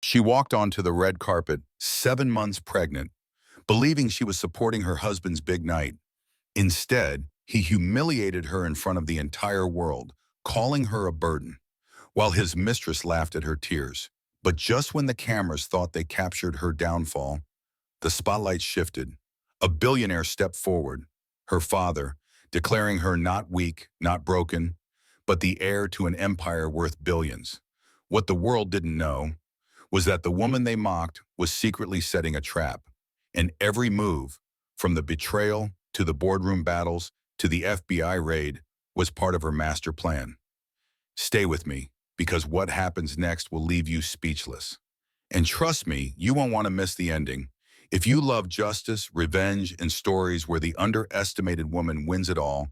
She walked onto the red carpet, 7 months pregnant, believing she was supporting her husband's big night. Instead, he humiliated her in front of the entire world, calling her a burden, while his mistress laughed at her tears. But just when the cameras thought they captured her downfall, the spotlight shifted. A billionaire stepped forward, her father, declaring her not weak, not broken, but the heir to an empire worth billions. What the world didn't know was that the woman they mocked was secretly setting a trap. And every move, from the betrayal to the boardroom battles to the FBI raid, was part of her master plan. Stay with me, because what happens next will leave you speechless. And trust me, you won't want to miss the ending. If you love justice, revenge, and stories where the underestimated woman wins it all,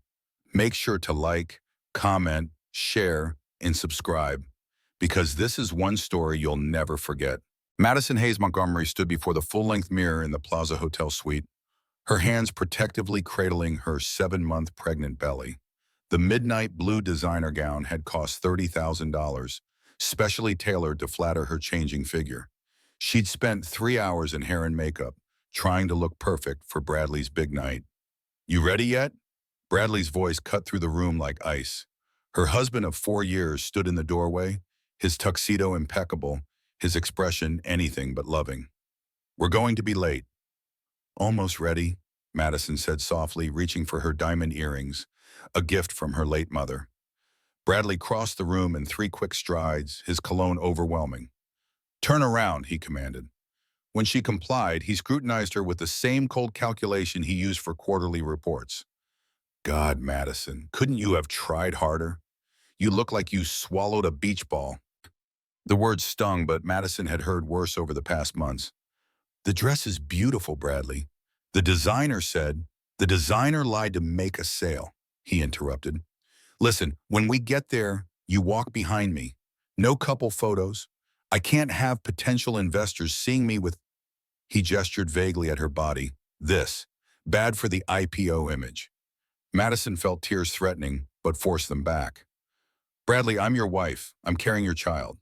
make sure to like, comment, share, and subscribe, because this is one story you'll never forget. Madison Hayes Montgomery stood before the full-length mirror in the Plaza Hotel suite, her hands protectively cradling her 7-month pregnant belly. The midnight blue designer gown had cost $30,000, specially tailored to flatter her changing figure. She'd spent 3 hours in hair and makeup, trying to look perfect for Bradley's big night. "You ready yet?" Bradley's voice cut through the room like ice. Her husband of 4 years stood in the doorway, his tuxedo impeccable, his expression anything but loving. "We're going to be late." "Almost ready," Madison said softly, reaching for her diamond earrings, a gift from her late mother. Bradley crossed the room in 3 quick strides, his cologne overwhelming. "Turn around," he commanded. When she complied, he scrutinized her with the same cold calculation he used for quarterly reports. "God, Madison, couldn't you have tried harder? You look like you swallowed a beach ball." The words stung, but Madison had heard worse over the past months. "The dress is beautiful, Bradley." "The designer said—" "The designer lied to make a sale," he interrupted. "Listen, when we get there, you walk behind me. No couple photos. I can't have potential investors seeing me with—" He gestured vaguely at her body. "This. Bad for the IPO image." Madison felt tears threatening, but forced them back. "Bradley, I'm your wife. I'm carrying your child."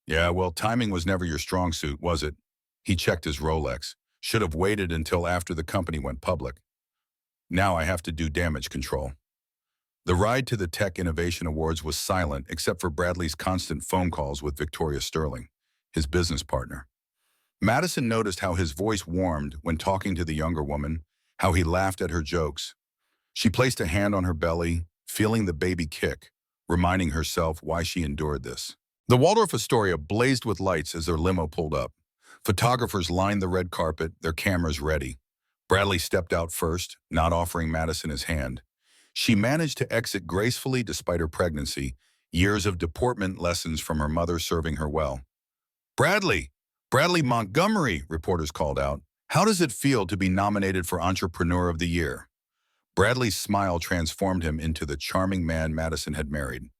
"Yeah, well, timing was never your strong suit, was it?" He checked his Rolex. "Should have waited until after the company went public. Now I have to do damage control." The ride to the Tech Innovation Awards was silent except for Bradley's constant phone calls with Victoria Sterling, his business partner. Madison noticed how his voice warmed when talking to the younger woman, how he laughed at her jokes. She placed a hand on her belly, feeling the baby kick, reminding herself why she endured this. The Waldorf Astoria blazed with lights as their limo pulled up. Photographers lined the red carpet, their cameras ready. Bradley stepped out first, not offering Madison his hand. She managed to exit gracefully despite her pregnancy, years of deportment lessons from her mother serving her well. "Bradley! Bradley Montgomery," reporters called out. "How does it feel to be nominated for Entrepreneur of the Year?" Bradley's smile transformed him into the charming man Madison had married.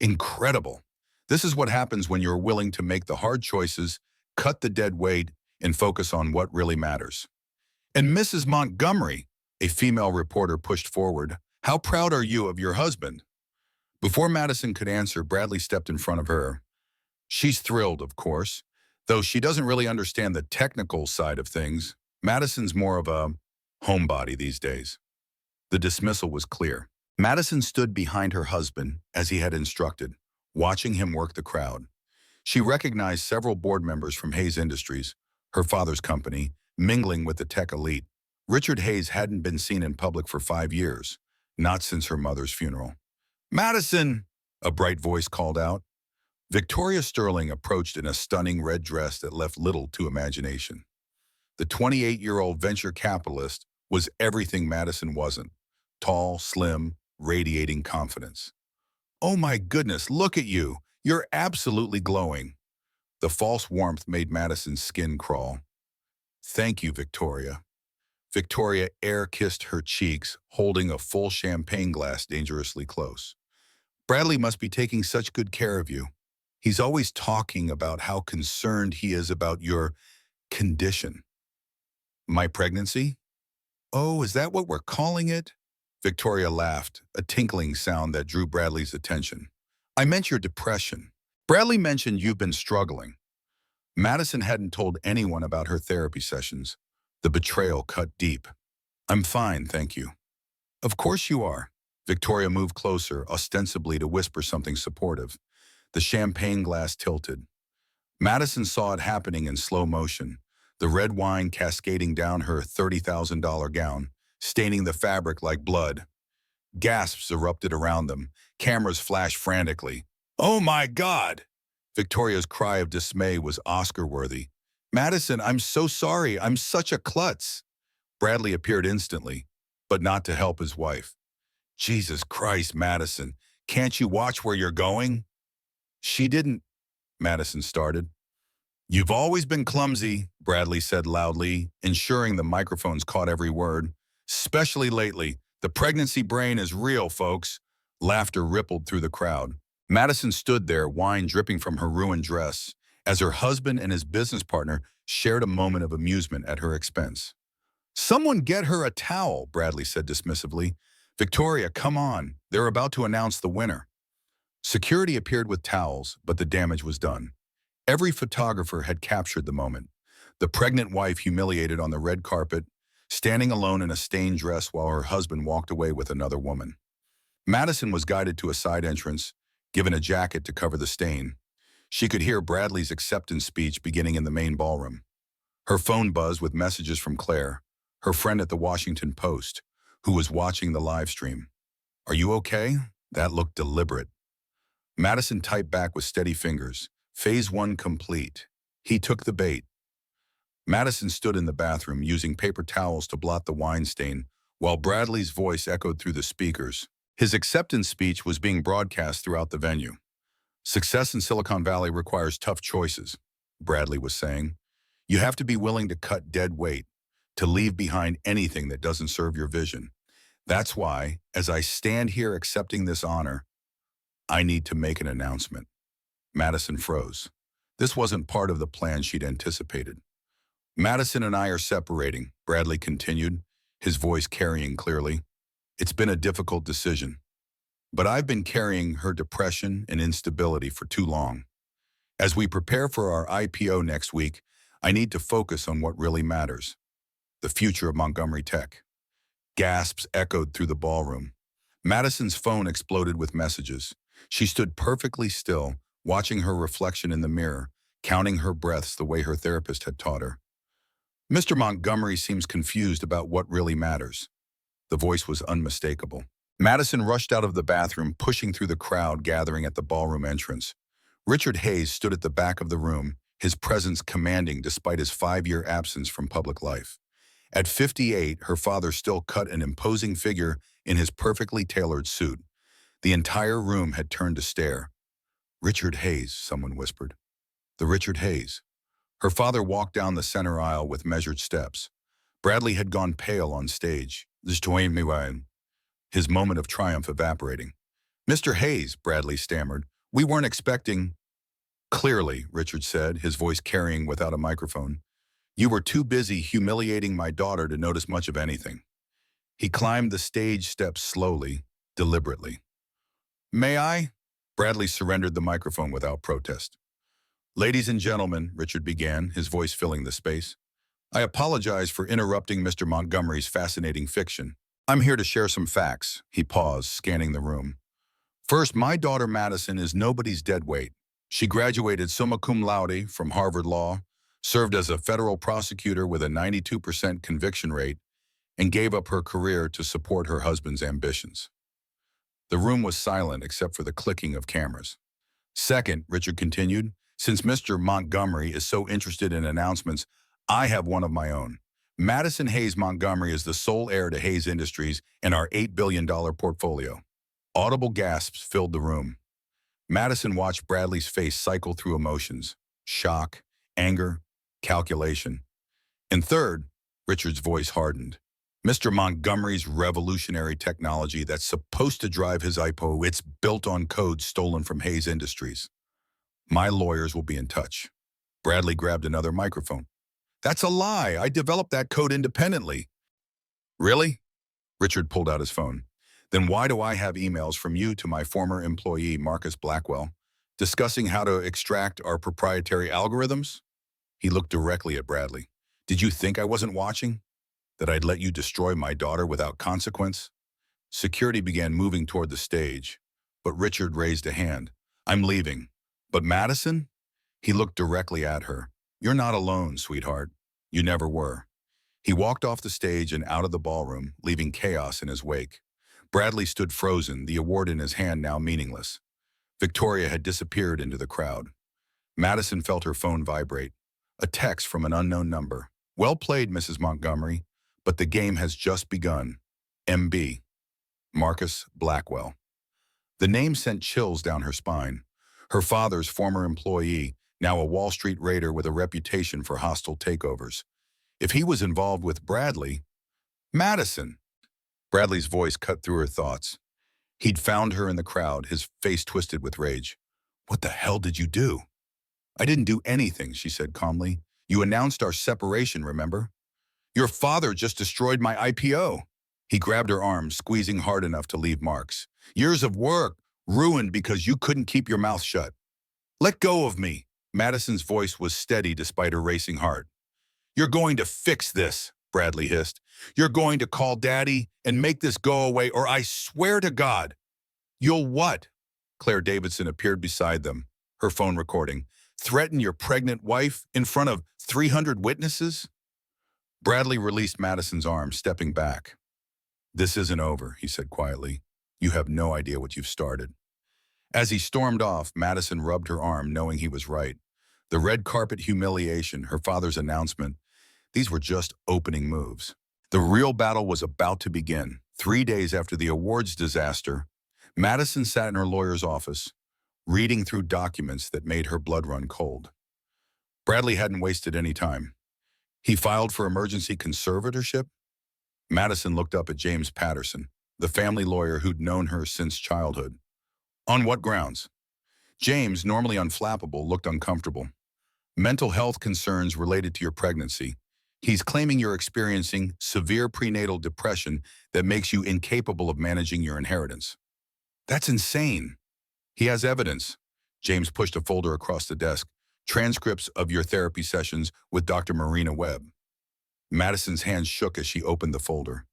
"Incredible. This is what happens when you're willing to make the hard choices, cut the dead weight, and focus on what really matters." "And Mrs. Montgomery," a female reporter pushed forward, "how proud are you of your husband?" Before Madison could answer, Bradley stepped in front of her. "She's thrilled, of course, though she doesn't really understand the technical side of things. Madison's more of a homebody these days." The dismissal was clear. Madison stood behind her husband, as he had instructed, watching him work the crowd. She recognized several board members from Hayes Industries, her father's company, mingling with the tech elite. Richard Hayes hadn't been seen in public for 5 years, not since her mother's funeral. "Madison!" a bright voice called out. Victoria Sterling approached in a stunning red dress that left little to imagination. The 28-year-old venture capitalist was everything Madison wasn't: tall, slim, radiating confidence. "Oh my goodness, look at you! You're absolutely glowing." The false warmth made Madison's skin crawl. "Thank you, Victoria." Victoria air-kissed her cheeks, holding a full champagne glass dangerously close. "Bradley must be taking such good care of you. He's always talking about how concerned he is about your condition." "My pregnancy? Oh, is that what we're calling it?" Victoria laughed, a tinkling sound that drew Bradley's attention. "I meant your depression. Bradley mentioned you've been struggling." Madison hadn't told anyone about her therapy sessions. The betrayal cut deep. I'm fine, thank you. Of course you are. Victoria moved closer, ostensibly to whisper something supportive. The champagne glass tilted. Madison saw it happening in slow motion, the red wine cascading down her $30,000 gown, staining the fabric like blood. Gasps erupted around them. Cameras flashed frantically. Oh my God! Victoria's cry of dismay was Oscar-worthy. Madison, I'm so sorry. I'm such a klutz. Bradley appeared instantly, but not to help his wife. Jesus Christ, Madison, can't you watch where you're going? She didn't, Madison started. You've always been clumsy, Bradley said loudly, ensuring the microphones caught every word. Especially lately. The pregnancy brain is real, folks. Laughter rippled through the crowd. Madison stood there, wine dripping from her ruined dress, as her husband and his business partner shared a moment of amusement at her expense. Someone get her a towel, Bradley said dismissively. Victoria, come on. They're about to announce the winner. Security appeared with towels, but the damage was done. Every photographer had captured the moment. The pregnant wife humiliated on the red carpet, standing alone in a stained dress while her husband walked away with another woman. Madison was guided to a side entrance, given a jacket to cover the stain. She could hear Bradley's acceptance speech beginning in the main ballroom. Her phone buzzed with messages from Claire, her friend at the Washington Post, who was watching the live stream. Are you okay? That looked deliberate. Madison typed back with steady fingers. Phase 1 complete. He took the bait. Madison stood in the bathroom using paper towels to blot the wine stain, while Bradley's voice echoed through the speakers. His acceptance speech was being broadcast throughout the venue. Success in Silicon Valley requires tough choices, Bradley was saying. You have to be willing to cut dead weight, to leave behind anything that doesn't serve your vision. That's why, as I stand here accepting this honor, I need to make an announcement. Madison froze. This wasn't part of the plan she'd anticipated. Madison and I are separating, Bradley continued, his voice carrying clearly. It's been a difficult decision, but I've been carrying her depression and instability for too long. As we prepare for our IPO next week, I need to focus on what really matters. The future of Montgomery Tech. Gasps echoed through the ballroom. Madison's phone exploded with messages. She stood perfectly still, watching her reflection in the mirror, counting her breaths the way her therapist had taught her. Mr. Montgomery seems confused about what really matters. The voice was unmistakable. Madison rushed out of the bathroom, pushing through the crowd gathering at the ballroom entrance. Richard Hayes stood at the back of the room, his presence commanding despite his 5-year absence from public life. At 58, her father still cut an imposing figure in his perfectly tailored suit. The entire room had turned to stare. Richard Hayes, someone whispered. The Richard Hayes. Her father walked down the center aisle with measured steps. Bradley had gone pale on stage, his moment of triumph evaporating. Mr. Hayes, Bradley stammered, we weren't expecting. Clearly, Richard said, his voice carrying without a microphone. You were too busy humiliating my daughter to notice much of anything. He climbed the stage steps slowly, deliberately. May I? Bradley surrendered the microphone without protest. Ladies and gentlemen, Richard began, his voice filling the space. I apologize for interrupting Mr. Montgomery's fascinating fiction. I'm here to share some facts. He paused, scanning the room. First, my daughter Madison is nobody's deadweight. She graduated summa cum laude from Harvard Law, served as a federal prosecutor with a 92% conviction rate, and gave up her career to support her husband's ambitions. The room was silent except for the clicking of cameras. Second, Richard continued, since Mr. Montgomery is so interested in announcements, I have one of my own. Madison Hayes Montgomery is the sole heir to Hayes Industries and our $8 billion portfolio. Audible gasps filled the room. Madison watched Bradley's face cycle through emotions, shock, anger, calculation. And third, Richard's voice hardened. Mr. Montgomery's revolutionary technology that's supposed to drive his IPO, it's built on code stolen from Hayes Industries. My lawyers will be in touch. Bradley grabbed another microphone. That's a lie. I developed that code independently. Really? Richard pulled out his phone. Then why do I have emails from you to my former employee, Marcus Blackwell, discussing how to extract our proprietary algorithms? He looked directly at Bradley. Did you think I wasn't watching? That I'd let you destroy my daughter without consequence? Security began moving toward the stage, but Richard raised a hand. I'm leaving. But Madison? He looked directly at her. You're not alone, sweetheart. You never were. He walked off the stage and out of the ballroom, leaving chaos in his wake. Bradley stood frozen, the award in his hand now meaningless. Victoria had disappeared into the crowd. Madison felt her phone vibrate. A text from an unknown number. Well played, Mrs. Montgomery, but the game has just begun. MB. Marcus Blackwell. The name sent chills down her spine. Her father's former employee, now a Wall Street raider with a reputation for hostile takeovers. If he was involved with Bradley, Madison. Bradley's voice cut through her thoughts. He'd found her in the crowd, his face twisted with rage. What the hell did you do? I didn't do anything, she said calmly. You announced our separation, remember? Your father just destroyed my IPO. He grabbed her arm, squeezing hard enough to leave marks. Years of work, ruined because you couldn't keep your mouth shut. Let go of me. Madison's voice was steady despite her racing heart. You're going to fix this, Bradley hissed. You're going to call Daddy and make this go away, or I swear to God. You'll what? Claire Davidson appeared beside them, her phone recording. Threaten your pregnant wife in front of 300 witnesses? Bradley released Madison's arm, stepping back. This isn't over, he said quietly. You have no idea what you've started. As he stormed off, Madison rubbed her arm, knowing he was right. The red carpet humiliation, her father's announcement, these were just opening moves. The real battle was about to begin. 3 days after the awards disaster, Madison sat in her lawyer's office, reading through documents that made her blood run cold. Bradley hadn't wasted any time. He filed for emergency conservatorship. Madison looked up at James Patterson, the family lawyer who'd known her since childhood. On what grounds? James, normally unflappable, looked uncomfortable. Mental health concerns related to your pregnancy. He's claiming you're experiencing severe prenatal depression that makes you incapable of managing your inheritance. That's insane. He has evidence. James pushed a folder across the desk. Transcripts of your therapy sessions with Dr. Marina Webb. Madison's hands shook as she opened the folder.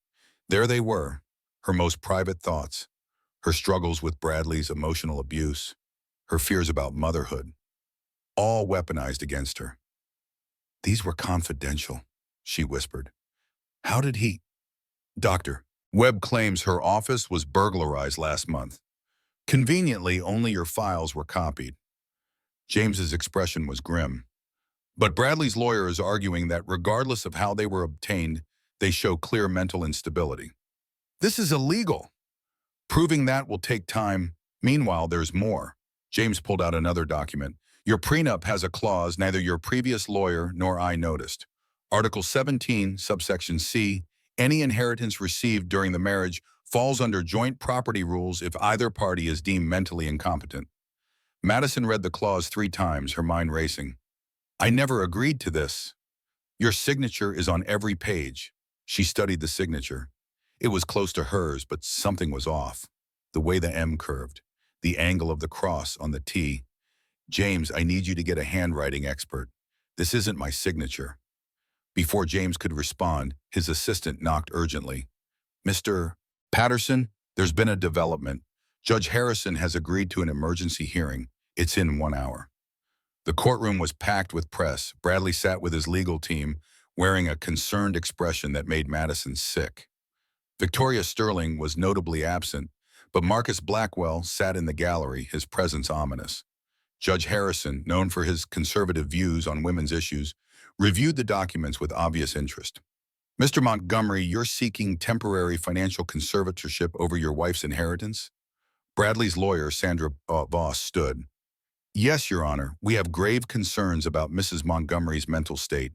There they were, her most private thoughts, her struggles with Bradley's emotional abuse, her fears about motherhood, all weaponized against her. These were confidential, she whispered. How did he? Doctor, Webb claims her office was burglarized last month. Conveniently, only your files were copied. James's expression was grim. But Bradley's lawyer is arguing that regardless of how they were obtained, they show clear mental instability. This is illegal. Proving that will take time. Meanwhile, there's more. James pulled out another document. Your prenup has a clause neither your previous lawyer nor I noticed. Article 17, subsection C, any inheritance received during the marriage falls under joint property rules if either party is deemed mentally incompetent. Madison read the clause 3 times, her mind racing. I never agreed to this. Your signature is on every page. She studied the signature. It was close to hers, but something was off. The way the M curved, the angle of the cross on the T. James, I need you to get a handwriting expert. This isn't my signature. Before James could respond, his assistant knocked urgently. Mr. Patterson, there's been a development. Judge Harrison has agreed to an emergency hearing. It's in 1 hour. The courtroom was packed with press. Bradley sat with his legal team, wearing a concerned expression that made Madison sick. Victoria Sterling was notably absent, but Marcus Blackwell sat in the gallery, his presence ominous. Judge Harrison, known for his conservative views on women's issues, reviewed the documents with obvious interest. Mr. Montgomery, you're seeking temporary financial conservatorship over your wife's inheritance? Bradley's lawyer, Sandra Voss, stood. Yes, Your Honor, we have grave concerns about Mrs. Montgomery's mental state.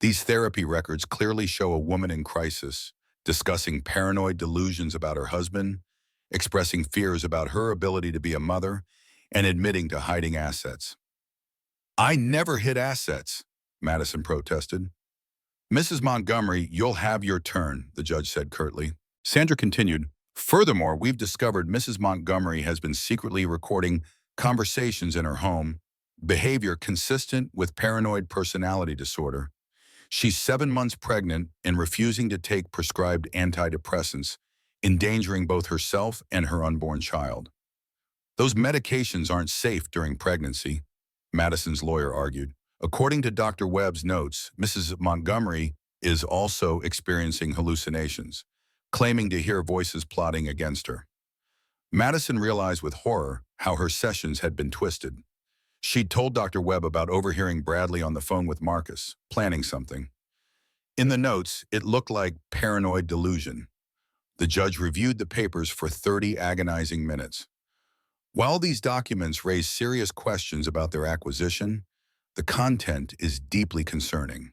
These therapy records clearly show a woman in crisis, discussing paranoid delusions about her husband, expressing fears about her ability to be a mother, and admitting to hiding assets. I never hid assets, Madison protested. Mrs. Montgomery, you'll have your turn, the judge said curtly. Sandra continued, furthermore, we've discovered Mrs. Montgomery has been secretly recording conversations in her home, behavior consistent with paranoid personality disorder. She's 7 months pregnant and refusing to take prescribed antidepressants, endangering both herself and her unborn child. Those medications aren't safe during pregnancy, Madison's lawyer argued. According to Dr. Webb's notes, Mrs. Montgomery is also experiencing hallucinations, claiming to hear voices plotting against her. Madison realized with horror how her sessions had been twisted. She'd told Dr. Webb about overhearing Bradley on the phone with Marcus, planning something. In the notes, it looked like paranoid delusion. The judge reviewed the papers for 30 agonizing minutes. While these documents raise serious questions about their acquisition, the content is deeply concerning.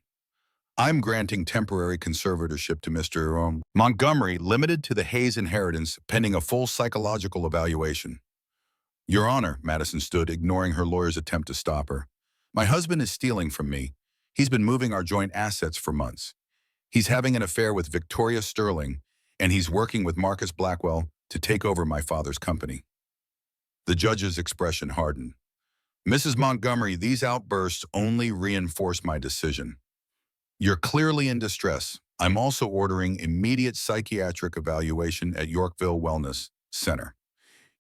I'm granting temporary conservatorship to Mr. Montgomery, limited to the Hayes inheritance, pending a full psychological evaluation. Your Honor, Madison stood, ignoring her lawyer's attempt to stop her. My husband is stealing from me. He's been moving our joint assets for months. He's having an affair with Victoria Sterling, and he's working with Marcus Blackwell to take over my father's company. The judge's expression hardened. Mrs. Montgomery, these outbursts only reinforce my decision. You're clearly in distress. I'm also ordering immediate psychiatric evaluation at Yorkville Wellness Center.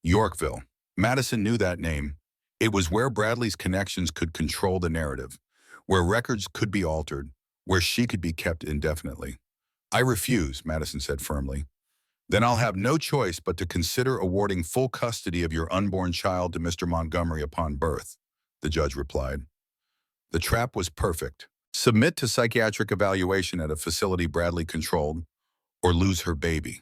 Yorkville. Madison knew that name. It was where Bradley's connections could control the narrative, where records could be altered, where she could be kept indefinitely. I refuse, Madison said firmly. Then I'll have no choice but to consider awarding full custody of your unborn child to Mr. Montgomery upon birth, the judge replied. The trap was perfect. Submit to psychiatric evaluation at a facility Bradley controlled, or lose her baby.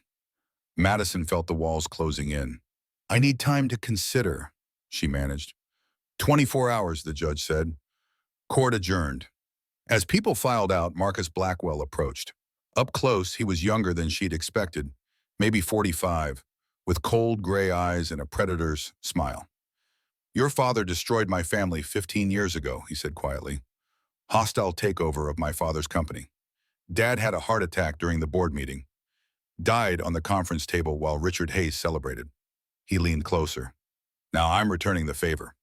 Madison felt the walls closing in. I need time to consider, she managed. 24 hours, the judge said. Court adjourned. As people filed out, Marcus Blackwell approached. Up close, he was younger than she'd expected, maybe 45, with cold gray eyes and a predator's smile. Your father destroyed my family 15 years ago, he said quietly. Hostile takeover of my father's company. Dad had a heart attack during the board meeting. Died on the conference table while Richard Hayes celebrated. He leaned closer. Now I'm returning the favor.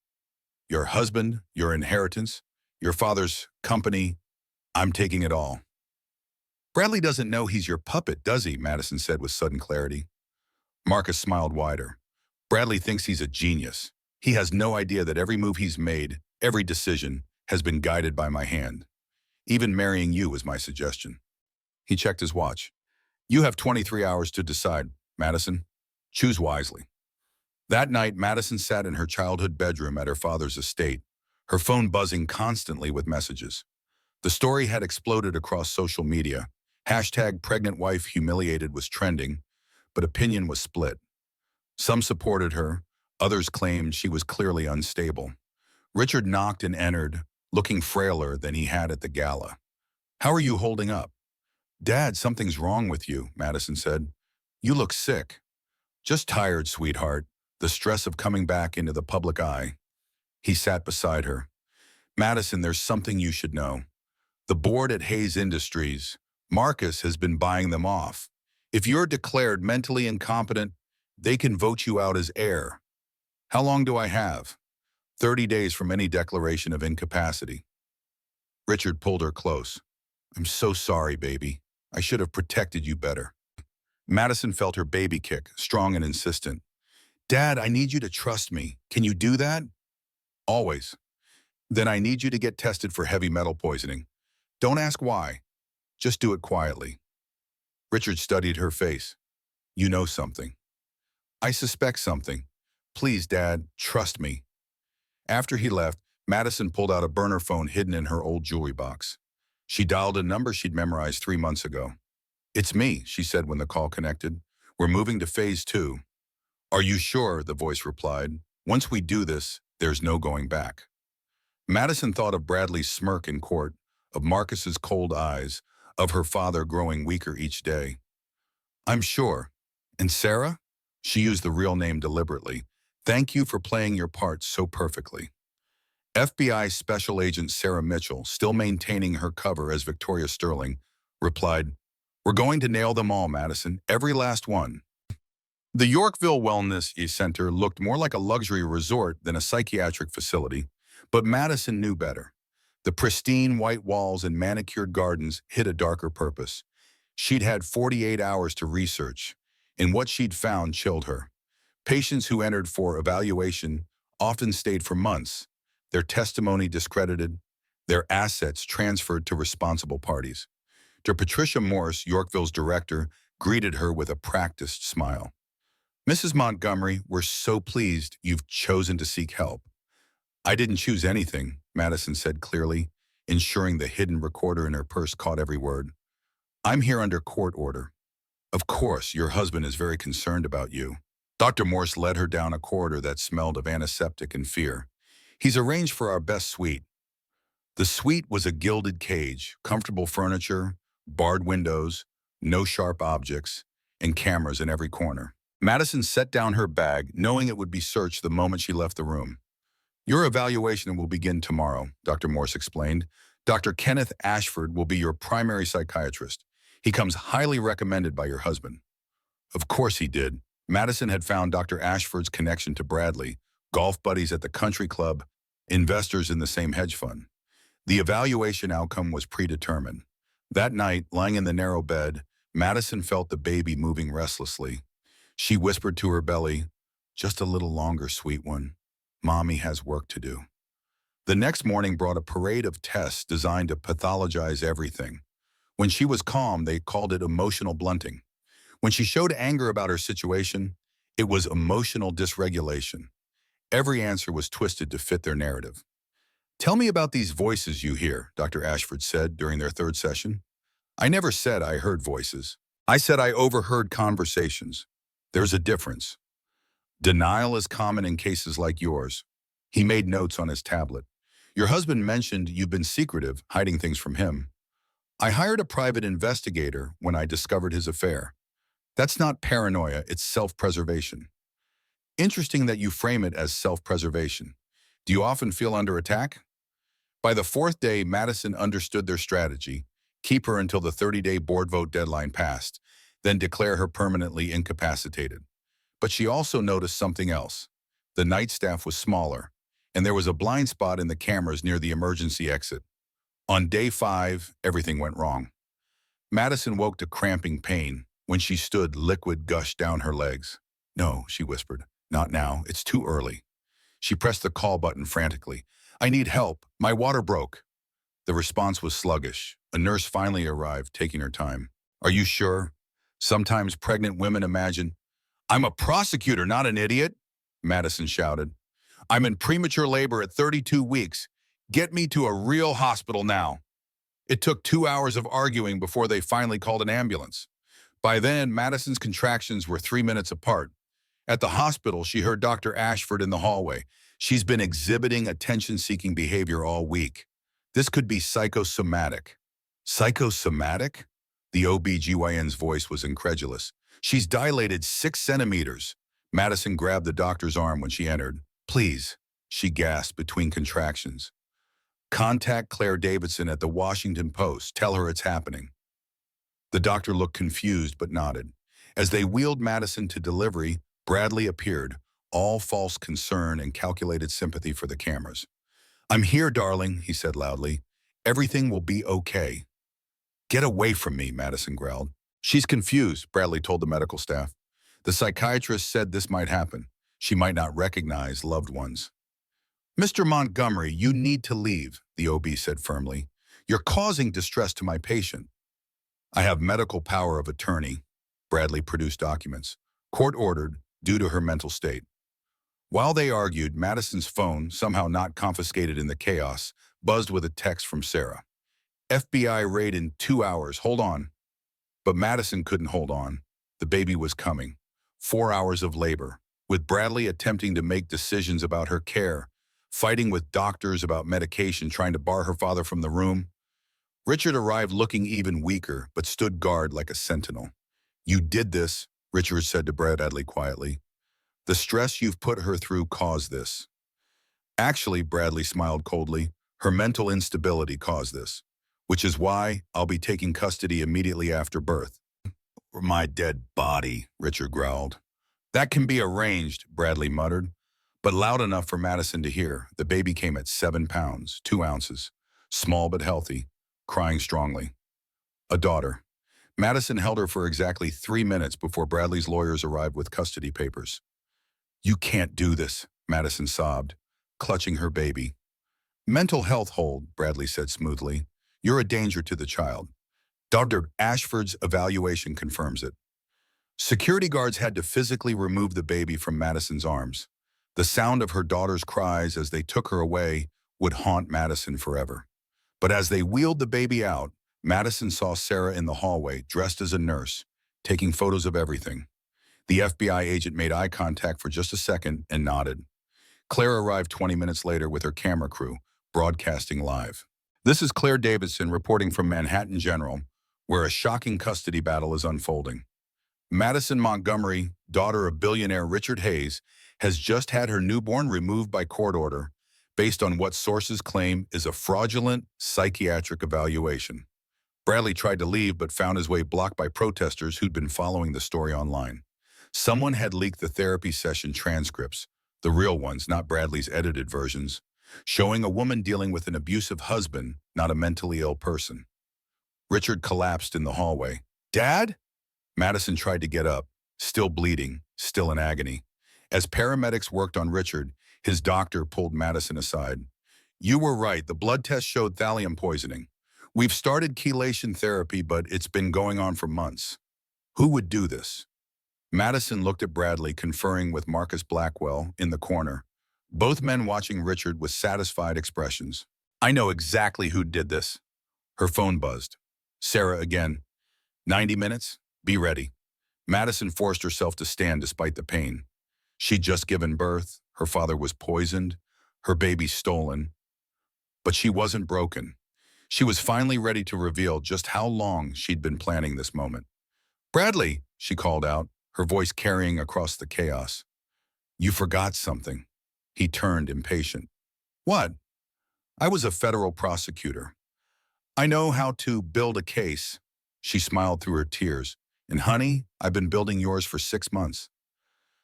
Your husband, your inheritance, your father's company, I'm taking it all. Bradley doesn't know he's your puppet, does he? Madison said with sudden clarity. Marcus smiled wider. Bradley thinks he's a genius. He has no idea that every move he's made, every decision, has been guided by my hand. Even marrying you was my suggestion. He checked his watch. You have 23 hours to decide, Madison. Choose wisely. That night, Madison sat in her childhood bedroom at her father's estate, her phone buzzing constantly with messages. The story had exploded across social media. #PregnantWifeHumiliated was trending, but opinion was split. Some supported her, others claimed she was clearly unstable. Richard knocked and entered, looking frailer than he had at the gala. How are you holding up? Dad, something's wrong with you, Madison said. You look sick. Just tired, sweetheart. The stress of coming back into the public eye. He sat beside her. Madison, there's something you should know. The board at Hayes Industries, Marcus has been buying them off. If you're declared mentally incompetent, they can vote you out as heir. How long do I have? 30 days from any declaration of incapacity. Richard pulled her close. I'm so sorry, baby. I should have protected you better. Madison felt her baby kick, strong and insistent. Dad, I need you to trust me. Can you do that? Always. Then I need you to get tested for heavy metal poisoning. Don't ask why. Just do it quietly. Richard studied her face. You know something. I suspect something. Please, Dad, trust me. After he left, Madison pulled out a burner phone hidden in her old jewelry box. She dialed a number she'd memorized 3 months ago. It's me, she said when the call connected. We're moving to phase 2. Are you sure? The voice replied. Once we do this, there's no going back. Madison thought of Bradley's smirk in court, of Marcus's cold eyes, of her father growing weaker each day. I'm sure. And Sarah? She used the real name deliberately. Thank you for playing your part so perfectly. FBI Special Agent Sarah Mitchell, still maintaining her cover as Victoria Sterling, replied, We're going to nail them all, Madison, every last one. The Yorkville Wellness Center looked more like a luxury resort than a psychiatric facility, But Madison knew better. The pristine white walls and manicured gardens hid a darker purpose. She'd had 48 hours to research, and what she'd found chilled her. Patients who entered for evaluation often stayed for months, their testimony discredited, their assets transferred to responsible parties. Dr. Patricia Morse, Yorkville's director, greeted her with a practiced smile. "Mrs. Montgomery, we're so pleased you've chosen to seek help." "I didn't choose anything," Madison said clearly, ensuring the hidden recorder in her purse caught every word. "I'm here under court order. Of course, your husband is very concerned about you." Dr. Morse led her down a corridor that smelled of antiseptic and fear. "He's arranged for our best suite." The suite was a gilded cage, comfortable furniture, barred windows, no sharp objects, and cameras in every corner. Madison set down her bag, knowing it would be searched the moment she left the room. "Your evaluation will begin tomorrow," Dr. Morse explained. "Dr. Kenneth Ashford will be your primary psychiatrist. He comes highly recommended by your husband." Of course he did. Madison had found Dr. Ashford's connection to Bradley, golf buddies at the country club, investors in the same hedge fund. The evaluation outcome was predetermined. That night, lying in the narrow bed, Madison felt the baby moving restlessly. She whispered to her belly, "Just a little longer, sweet one. Mommy has work to do." The next morning brought a parade of tests designed to pathologize everything. When she was calm, they called it emotional blunting. When she showed anger about her situation, it was emotional dysregulation. Every answer was twisted to fit their narrative. "Tell me about these voices you hear," Dr. Ashford said during their third session. "I never said I heard voices. I said I overheard conversations. There's a difference. Denial is common in cases like yours." He made notes on his tablet. "Your husband mentioned you've been secretive, hiding things from him. I hired a private investigator when I discovered his affair. That's not paranoia, it's self-preservation." "Interesting that you frame it as self-preservation. Do you often feel under attack?" By the fourth day, Madison understood their strategy: keep her until the 30-day board vote deadline passed, then declare her permanently incapacitated. But she also noticed something else. The night staff was smaller, and there was a blind spot in the cameras near the emergency exit. On day 5, everything went wrong. Madison woke to cramping pain. When she stood, liquid gushed down her legs. "No," she whispered. "Not now. It's too early." She pressed the call button frantically. "I need help. My water broke." The response was sluggish. A nurse finally arrived, taking her time. "Are you sure?" Sometimes pregnant women imagine. "I'm a prosecutor, not an idiot," Madison shouted. "I'm in premature labor at 32 weeks. Get me to a real hospital now." It took 2 hours of arguing before they finally called an ambulance. By then, Madison's contractions were 3 minutes apart. At the hospital, she heard Dr. Ashford in the hallway. "She's been exhibiting attention-seeking behavior all week. This could be psychosomatic." "Psychosomatic?" The OBGYN's voice was incredulous. "She's dilated 6 centimeters." Madison grabbed the doctor's arm when she entered. "Please," she gasped between contractions. "Contact Claire Davidson at the Washington Post. Tell her it's happening." The doctor looked confused but nodded. As they wheeled Madison to delivery, Bradley appeared, all false concern and calculated sympathy for the cameras. "I'm here, darling," he said loudly. "Everything will be okay." "Get away from me," Madison growled. "She's confused," Bradley told the medical staff. "The psychiatrist said this might happen. She might not recognize loved ones." "Mr. Montgomery, you need to leave," the OB said firmly. "You're causing distress to my patient." "I have medical power of attorney." Bradley produced documents. "Court-ordered, due to her mental state." While they argued, Madison's phone, somehow not confiscated in the chaos, buzzed with a text from Sarah. "FBI raid in 2 hours, hold on." But Madison couldn't hold on. The baby was coming. 4 hours of labor, with Bradley attempting to make decisions about her care, fighting with doctors about medication, trying to bar her father from the room. Richard arrived looking even weaker, but stood guard like a sentinel. "You did this," Richard said to Bradley quietly. "The stress you've put her through caused this." "Actually," Bradley smiled coldly, "her mental instability caused this, which is why I'll be taking custody immediately after birth." "My dead body," Richard growled. "That can be arranged," Bradley muttered. but loud enough for Madison to hear. The baby came at 7 pounds, 2 ounces, small but healthy, crying strongly. A daughter. Madison held her for exactly 3 minutes before Bradley's lawyers arrived with custody papers. "You can't do this," Madison sobbed, clutching her baby. "Mental health hold," Bradley said smoothly. "You're a danger to the child. Dr. Ashford's evaluation confirms it." Security guards had to physically remove the baby from Madison's arms. The sound of her daughter's cries as they took her away would haunt Madison forever. But as they wheeled the baby out, Madison saw Sarah in the hallway, dressed as a nurse, taking photos of everything. The FBI agent made eye contact for just a second and nodded. Claire arrived 20 minutes later with her camera crew, broadcasting live. This is Claire Davidson reporting from Manhattan General, where a shocking custody battle is unfolding. Madison Montgomery, daughter of billionaire Richard Hayes, has just had her newborn removed by court order based on what sources claim is a fraudulent psychiatric evaluation. Bradley tried to leave but found his way blocked by protesters who'd been following the story online. Someone had leaked the therapy session transcripts, the real ones, not Bradley's edited versions, showing a woman dealing with an abusive husband, not a mentally ill person. Richard collapsed in the hallway. "Dad?" Madison tried to get up, still bleeding, still in agony. As paramedics worked on Richard, his doctor pulled Madison aside. "You were right, the blood test showed thallium poisoning. We've started chelation therapy, but it's been going on for months. Who would do this?" Madison looked at Bradley, conferring with Marcus Blackwell in the corner, both men watching Richard with satisfied expressions. "I know exactly who did this." Her phone buzzed. Sarah again. 90 minutes? Be ready." Madison forced herself to stand despite the pain. She'd just given birth, her father was poisoned, her baby stolen. But she wasn't broken. She was finally ready to reveal just how long she'd been planning this moment. "Bradley," she called out, her voice carrying across the chaos. "You forgot something." He turned, impatient. "What?" "I was a federal prosecutor. I know how to build a case." She smiled through her tears. "And honey, I've been building yours for 6 months."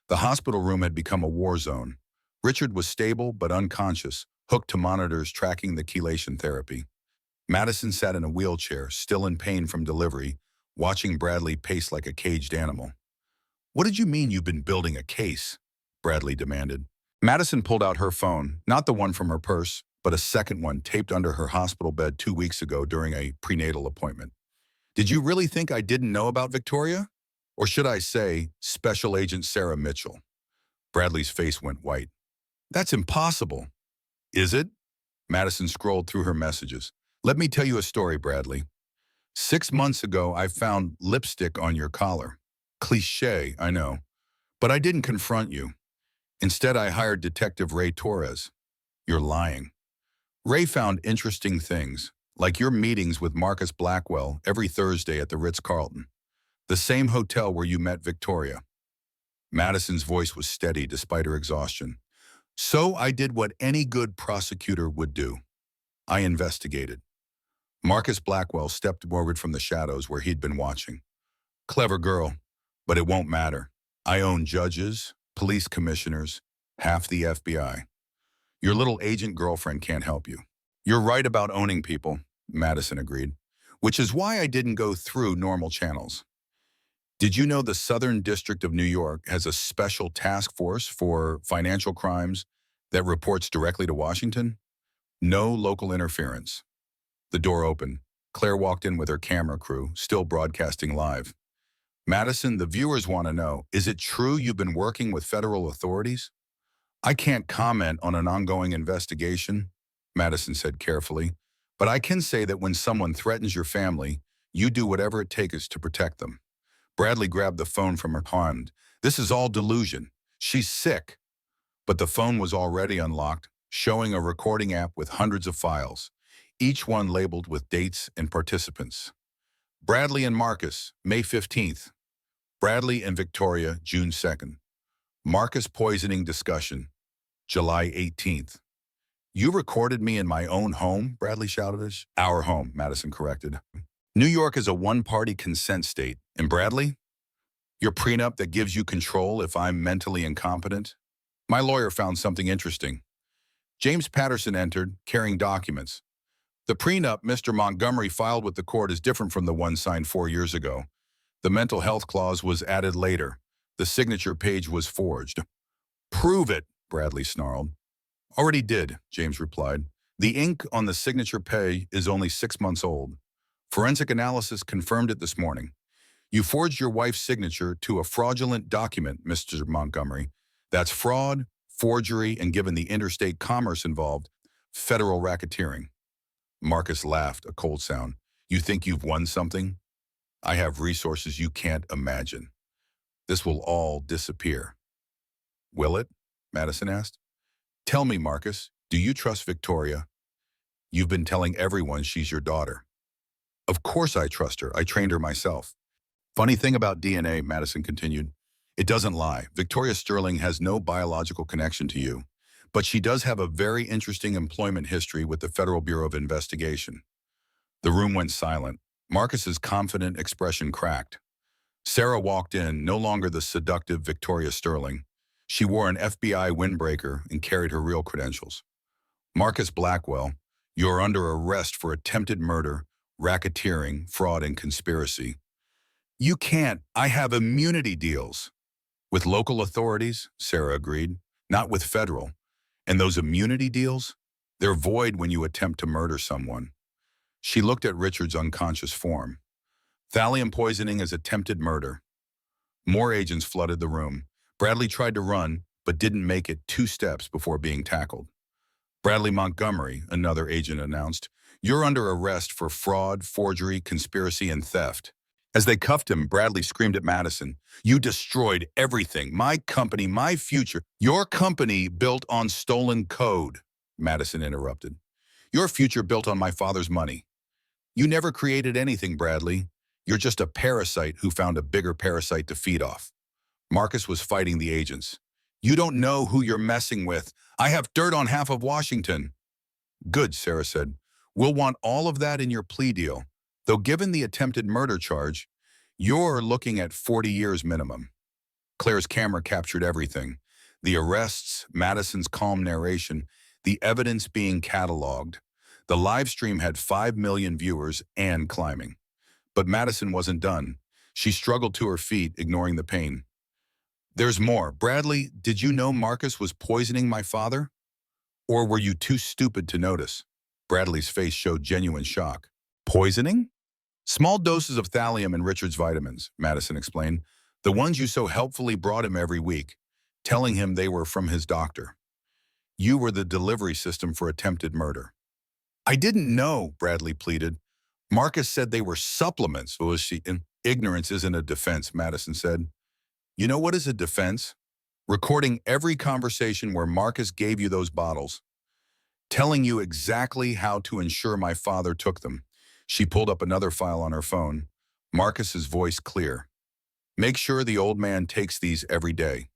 The hospital room had become a war zone. Richard was stable but unconscious, hooked to monitors tracking the chelation therapy. Madison sat in a wheelchair, still in pain from delivery, watching Bradley pace like a caged animal. "What did you mean you've been building a case?" Bradley demanded. Madison pulled out her phone, not the one from her purse, but a second one taped under her hospital bed 2 weeks ago during a prenatal appointment. "Did you really think I didn't know about Victoria? Or should I say, Special Agent Sarah Mitchell?" Bradley's face went white. "That's impossible." "Is it?" Madison scrolled through her messages. "Let me tell you a story, Bradley. 6 months ago, I found lipstick on your collar. Cliché, I know. But I didn't confront you. Instead, I hired Detective Ray Torres." "You're lying." "Ray found interesting things, like your meetings with Marcus Blackwell every Thursday at the Ritz-Carlton, the same hotel where you met Victoria." Madison's voice was steady despite her exhaustion. "So I did what any good prosecutor would do. I investigated." Marcus Blackwell stepped forward from the shadows where he'd been watching. "Clever girl, but it won't matter. I own judges, police commissioners, half the FBI. Your little agent girlfriend can't help you." "You're right about owning people," Madison agreed, "which is why I didn't go through normal channels. Did you know the Southern District of New York has a special task force for financial crimes that reports directly to Washington? No local interference." The door opened. Claire walked in with her camera crew, still broadcasting live. "Madison, the viewers want to know, is it true you've been working with federal authorities?" "I can't comment on an ongoing investigation," Madison said carefully, "but I can say that when someone threatens your family, you do whatever it takes to protect them." Bradley grabbed the phone from her hand. "This is all delusion. She's sick." But the phone was already unlocked, showing a recording app with hundreds of files, each one labeled with dates and participants. Bradley and Marcus, May 15th. Bradley and Victoria, June 2nd. Marcus poisoning discussion, July 18th. "You recorded me in my own home?" Bradley shouted. "Our home," Madison corrected. "New York is a one-party consent state. And Bradley, your prenup that gives you control if I'm mentally incompetent?" My lawyer found something interesting. James Patterson entered, carrying documents. The prenup Mr. Montgomery filed with the court is different from the one signed 4 years ago. The mental health clause was added later. The signature page was forged. Prove it, Bradley snarled. Already did, James replied. The ink on the signature page is only 6 months old. Forensic analysis confirmed it this morning. You forged your wife's signature to a fraudulent document, Mr. Montgomery. That's fraud, forgery, and given the interstate commerce involved, federal racketeering. Marcus laughed, a cold sound. You think you've won something? I have resources you can't imagine. This will all disappear. Will it? Madison asked. Tell me, Marcus, do you trust Victoria? You've been telling everyone she's your daughter. Of course I trust her. I trained her myself. Funny thing about DNA, Madison continued. It doesn't lie. Victoria Sterling has no biological connection to you, but she does have a very interesting employment history with the Federal Bureau of Investigation. The room went silent. Marcus's confident expression cracked. Sarah walked in, no longer the seductive Victoria Sterling. She wore an FBI windbreaker and carried her real credentials. Marcus Blackwell, you're under arrest for attempted murder, racketeering, fraud, and conspiracy. You can't. I have immunity deals. With local authorities, Sarah agreed, not with federal. And those immunity deals? They're void when you attempt to murder someone. She looked at Richard's unconscious form. Thallium poisoning is attempted murder. More agents flooded the room. Bradley tried to run, but didn't make it 2 steps before being tackled. Bradley Montgomery, another agent announced, you're under arrest for fraud, forgery, conspiracy, and theft. As they cuffed him, Bradley screamed at Madison, you destroyed everything, my company, my future. Your company built on stolen code, Madison interrupted. Your future built on my father's money. You never created anything, Bradley. You're just a parasite who found a bigger parasite to feed off. Marcus was fighting the agents. You don't know who you're messing with. I have dirt on half of Washington. Good, Sarah said. We'll want all of that in your plea deal. Though given the attempted murder charge, you're looking at 40 years minimum. Claire's camera captured everything. The arrests, Madison's calm narration, the evidence being cataloged. The live stream had 5 million viewers and climbing. But Madison wasn't done. She struggled to her feet, ignoring the pain. There's more. Bradley, did you know Marcus was poisoning my father? Or were you too stupid to notice? Bradley's face showed genuine shock. Poisoning? Small doses of thallium and Richard's vitamins, Madison explained. The ones you so helpfully brought him every week, telling him they were from his doctor. You were the delivery system for attempted murder. I didn't know, Bradley pleaded. Marcus said they were supplements. Ignorance isn't a defense, Madison said. You know what is a defense? Recording every conversation where Marcus gave you those bottles. Telling you exactly how to ensure my father took them. She pulled up another file on her phone. Marcus's voice clear. Make sure the old man takes these every day.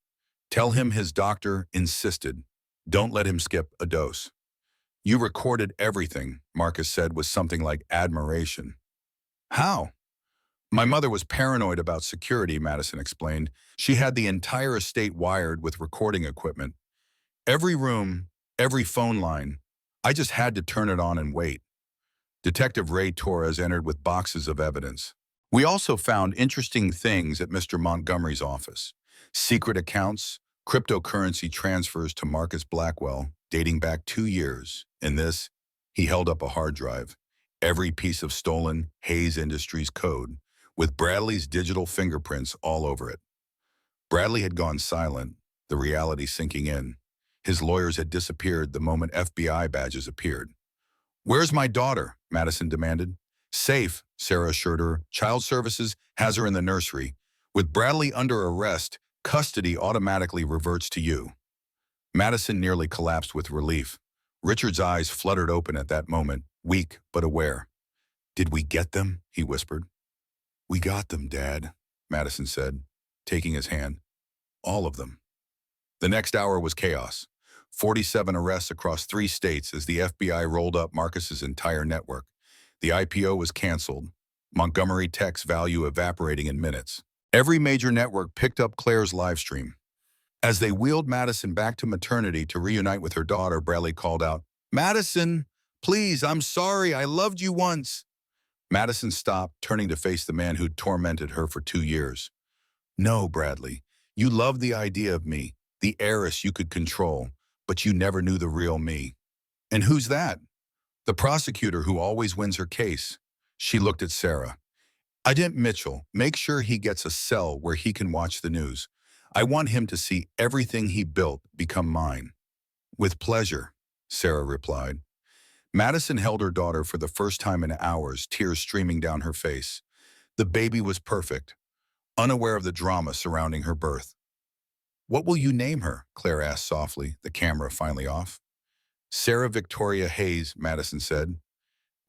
Tell him his doctor insisted. Don't let him skip a dose. You recorded everything, Marcus said with something like admiration. How? My mother was paranoid about security, Madison explained. She had the entire estate wired with recording equipment. Every room, every phone line. I just had to turn it on and wait. Detective Ray Torres entered with boxes of evidence. We also found interesting things at Mr. Montgomery's office. Secret accounts, cryptocurrency transfers to Marcus Blackwell, dating back 2 years. In this, he held up a hard drive. Every piece of stolen Hayes Industries code, with Bradley's digital fingerprints all over it. Bradley had gone silent, the reality sinking in. His lawyers had disappeared the moment FBI badges appeared. Where's my daughter? Madison demanded. Safe, Sarah assured her. Child Services has her in the nursery. With Bradley under arrest, custody automatically reverts to you. Madison nearly collapsed with relief. Richard's eyes fluttered open at that moment, weak but aware. Did we get them? He whispered. We got them, Dad, Madison said, taking his hand. All of them. The next hour was chaos. 47 arrests across 3 states as the FBI rolled up Marcus's entire network. The IPO was canceled. Montgomery Tech's value evaporating in minutes. Every major network picked up Claire's live stream. As they wheeled Madison back to maternity to reunite with her daughter, Bradley called out, "Madison, please, I'm sorry, I loved you once." Madison stopped, turning to face the man who'd tormented her for 2 years. "No, Bradley, you loved the idea of me, the heiress you could control, but you never knew the real me." "And who's that?" "The prosecutor who always wins her case." She looked at Sarah. "Agent Mitchell, make sure he gets a cell where he can watch the news. I want him to see everything he built become mine." "With pleasure," Sarah replied. Madison held her daughter for the first time in hours, tears streaming down her face. The baby was perfect, unaware of the drama surrounding her birth. "What will you name her?" Claire asked softly, the camera finally off. "Sarah Victoria Hayes," Madison said,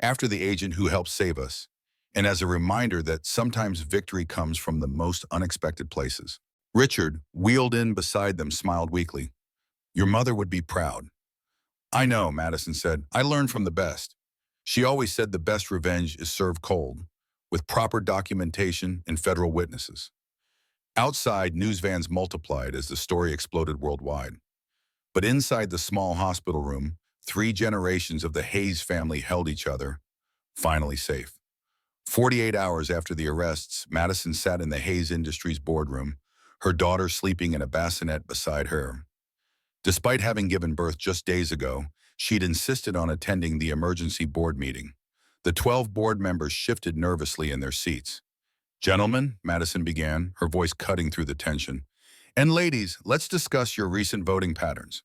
"after the agent who helped save us, and as a reminder that sometimes victory comes from the most unexpected places." Richard, wheeled in beside them, smiled weakly. "Your mother would be proud." "I know," Madison said. "I learned from the best. She always said the best revenge is served cold, with proper documentation and federal witnesses." Outside, news vans multiplied as the story exploded worldwide. But inside the small hospital room, 3 generations of the Hayes family held each other, finally safe. 48 hours after the arrests, Madison sat in the Hayes Industries boardroom, her daughter sleeping in a bassinet beside her. Despite having given birth just days ago, she'd insisted on attending the emergency board meeting. The 12 board members shifted nervously in their seats. "Gentlemen," Madison began, her voice cutting through the tension, "and ladies, let's discuss your recent voting patterns."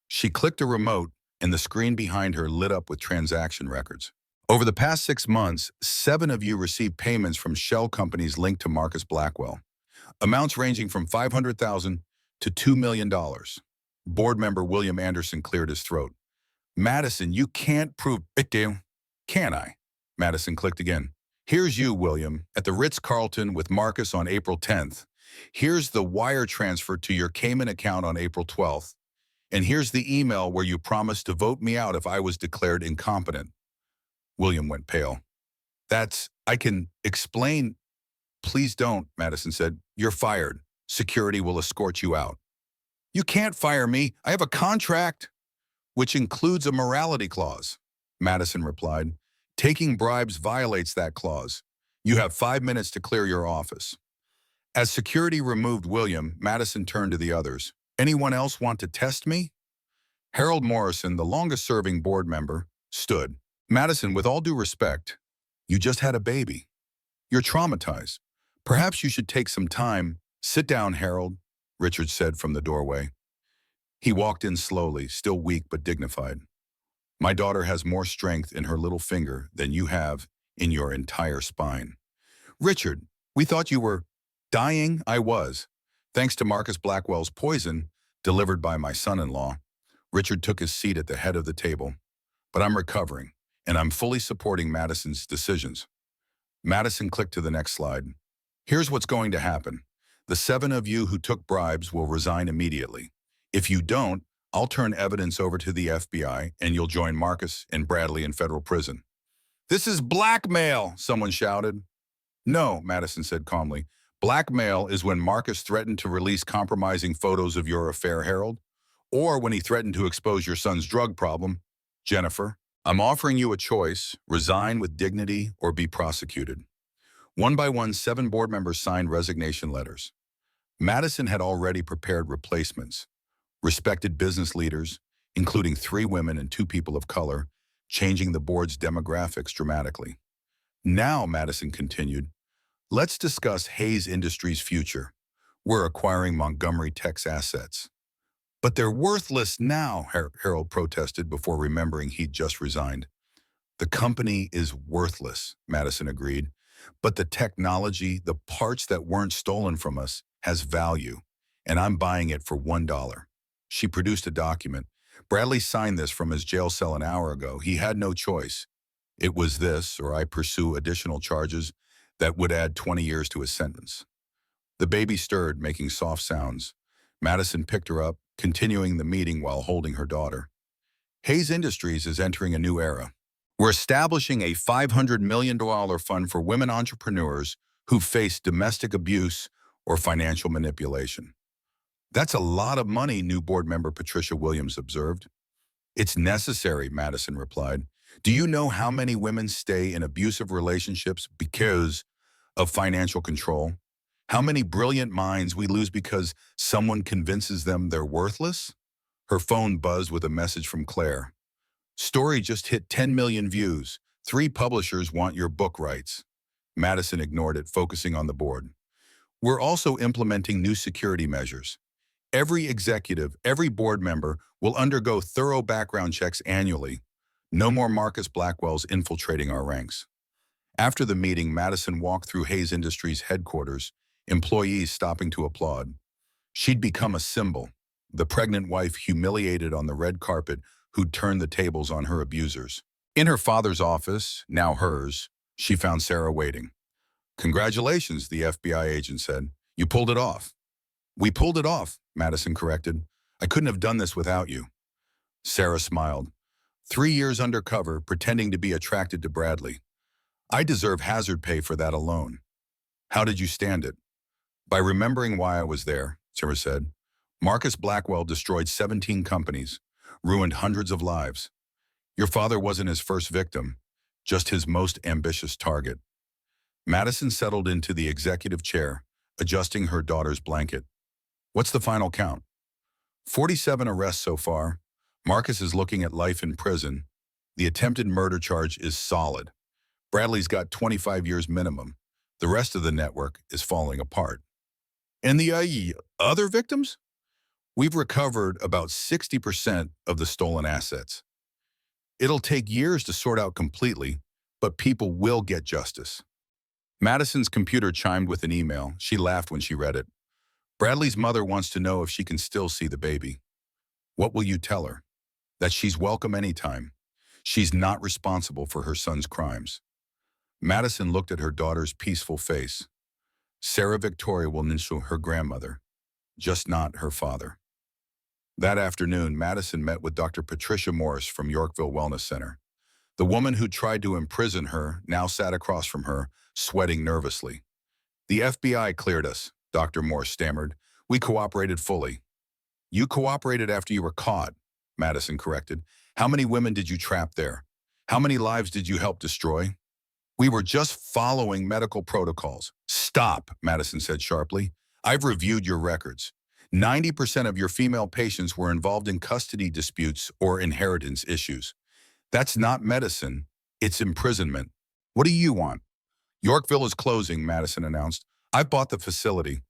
She clicked a remote, and the screen behind her lit up with transaction records. "Over the past 6 months, 7 of you received payments from shell companies linked to Marcus Blackwell, amounts ranging from $500,000 to $2 million. Board member William Anderson cleared his throat. "Madison, you can't prove it, can I?" Madison clicked again. "Here's you, William, at the Ritz-Carlton with Marcus on April 10th. Here's the wire transfer to your Cayman account on April 12th. And here's the email where you promised to vote me out if I was declared incompetent." William went pale. I can explain." "Please don't," Madison said. "You're fired. Security will escort you out." "You can't fire me. I have a contract." "Which includes a morality clause," Madison replied. "Taking bribes violates that clause. You have 5 minutes to clear your office." As security removed William, Madison turned to the others. "Anyone else want to test me?" Harold Morrison, the longest-serving board member, stood. "Madison, with all due respect, you just had a baby. You're traumatized. Perhaps you should take some time." "Sit down, Harold," Richard said from the doorway. He walked in slowly, still weak but dignified. "My daughter has more strength in her little finger than you have in your entire spine." "Richard, we thought you were..." "Dying, I was, thanks to Marcus Blackwell's poison delivered by my son-in-law." Richard took his seat at the head of the table. "But I'm recovering, and I'm fully supporting Madison's decisions." Madison clicked to the next slide. "Here's what's going to happen. The 7 of you who took bribes will resign immediately. If you don't, I'll turn evidence over to the FBI, and you'll join Marcus and Bradley in federal prison." "This is blackmail," someone shouted. "No," Madison said calmly. "Blackmail is when Marcus threatened to release compromising photos of your affair, Harold, or when he threatened to expose your son's drug problem. Jennifer, I'm offering you a choice: resign with dignity or be prosecuted." One by one, 7 board members signed resignation letters. Madison had already prepared replacements. Respected business leaders, including 3 women and 2 people of color, changing the board's demographics dramatically. "Now," Madison continued, "let's discuss Hayes Industries' future. We're acquiring Montgomery Tech's assets." "But they're worthless now," Harold protested before remembering he'd just resigned. "The company is worthless," Madison agreed. "But the technology, the parts that weren't stolen from us, has value, and I'm buying it for $1. She produced a document. "Bradley signed this from his jail cell an hour ago. He had no choice. It was this, or I pursue additional charges that would add 20 years to his sentence." The baby stirred, making soft sounds. Madison picked her up, continuing the meeting while holding her daughter. "Hayes Industries is entering a new era. We're establishing a $500 million fund for women entrepreneurs who face domestic abuse or financial manipulation." That's a lot of money, new board member Patricia Williams observed. It's necessary, Madison replied. Do you know how many women stay in abusive relationships because of financial control? How many brilliant minds we lose because someone convinces them they're worthless? Her phone buzzed with a message from Claire. Story just hit 10 million views. 3 publishers want your book rights. Madison ignored it, focusing on the board. We're also implementing new security measures. Every executive, every board member will undergo thorough background checks annually. No more Marcus Blackwells infiltrating our ranks. After the meeting, Madison walked through Hayes Industries headquarters, employees stopping to applaud. She'd become a symbol, the pregnant wife humiliated on the red carpet who'd turned the tables on her abusers. In her father's office, now hers, she found Sarah waiting. Congratulations, the FBI agent said. You pulled it off. We pulled it off, Madison corrected. I couldn't have done this without you. Sarah smiled. 3 years undercover, pretending to be attracted to Bradley. I deserve hazard pay for that alone. How did you stand it? By remembering why I was there, Sarah said. Marcus Blackwell destroyed 17 companies, ruined hundreds of lives. Your father wasn't his first victim, just his most ambitious target. Madison settled into the executive chair, adjusting her daughter's blanket. What's the final count? 47 arrests so far. Marcus is looking at life in prison. The attempted murder charge is solid. Bradley's got 25 years minimum. The rest of the network is falling apart. And the other victims? We've recovered about 60% of the stolen assets. It'll take years to sort out completely, but people will get justice. Madison's computer chimed with an email. She laughed when she read it. Bradley's mother wants to know if she can still see the baby. What will you tell her? That she's welcome anytime. She's not responsible for her son's crimes. Madison looked at her daughter's peaceful face. Sarah Victoria will miss her grandmother, just not her father. That afternoon, Madison met with Dr. Patricia Morris from Yorkville Wellness Center. The woman who tried to imprison her now sat across from her, sweating nervously. The FBI cleared us, Dr. Morris stammered. We cooperated fully. You cooperated after you were caught, Madison corrected. How many women did you trap there? How many lives did you help destroy? We were just following medical protocols. Stop, Madison said sharply. I've reviewed your records. 90% of your female patients were involved in custody disputes or inheritance issues. That's not medicine, it's imprisonment. What do you want? Yorkville is closing, Madison announced. I bought the facility.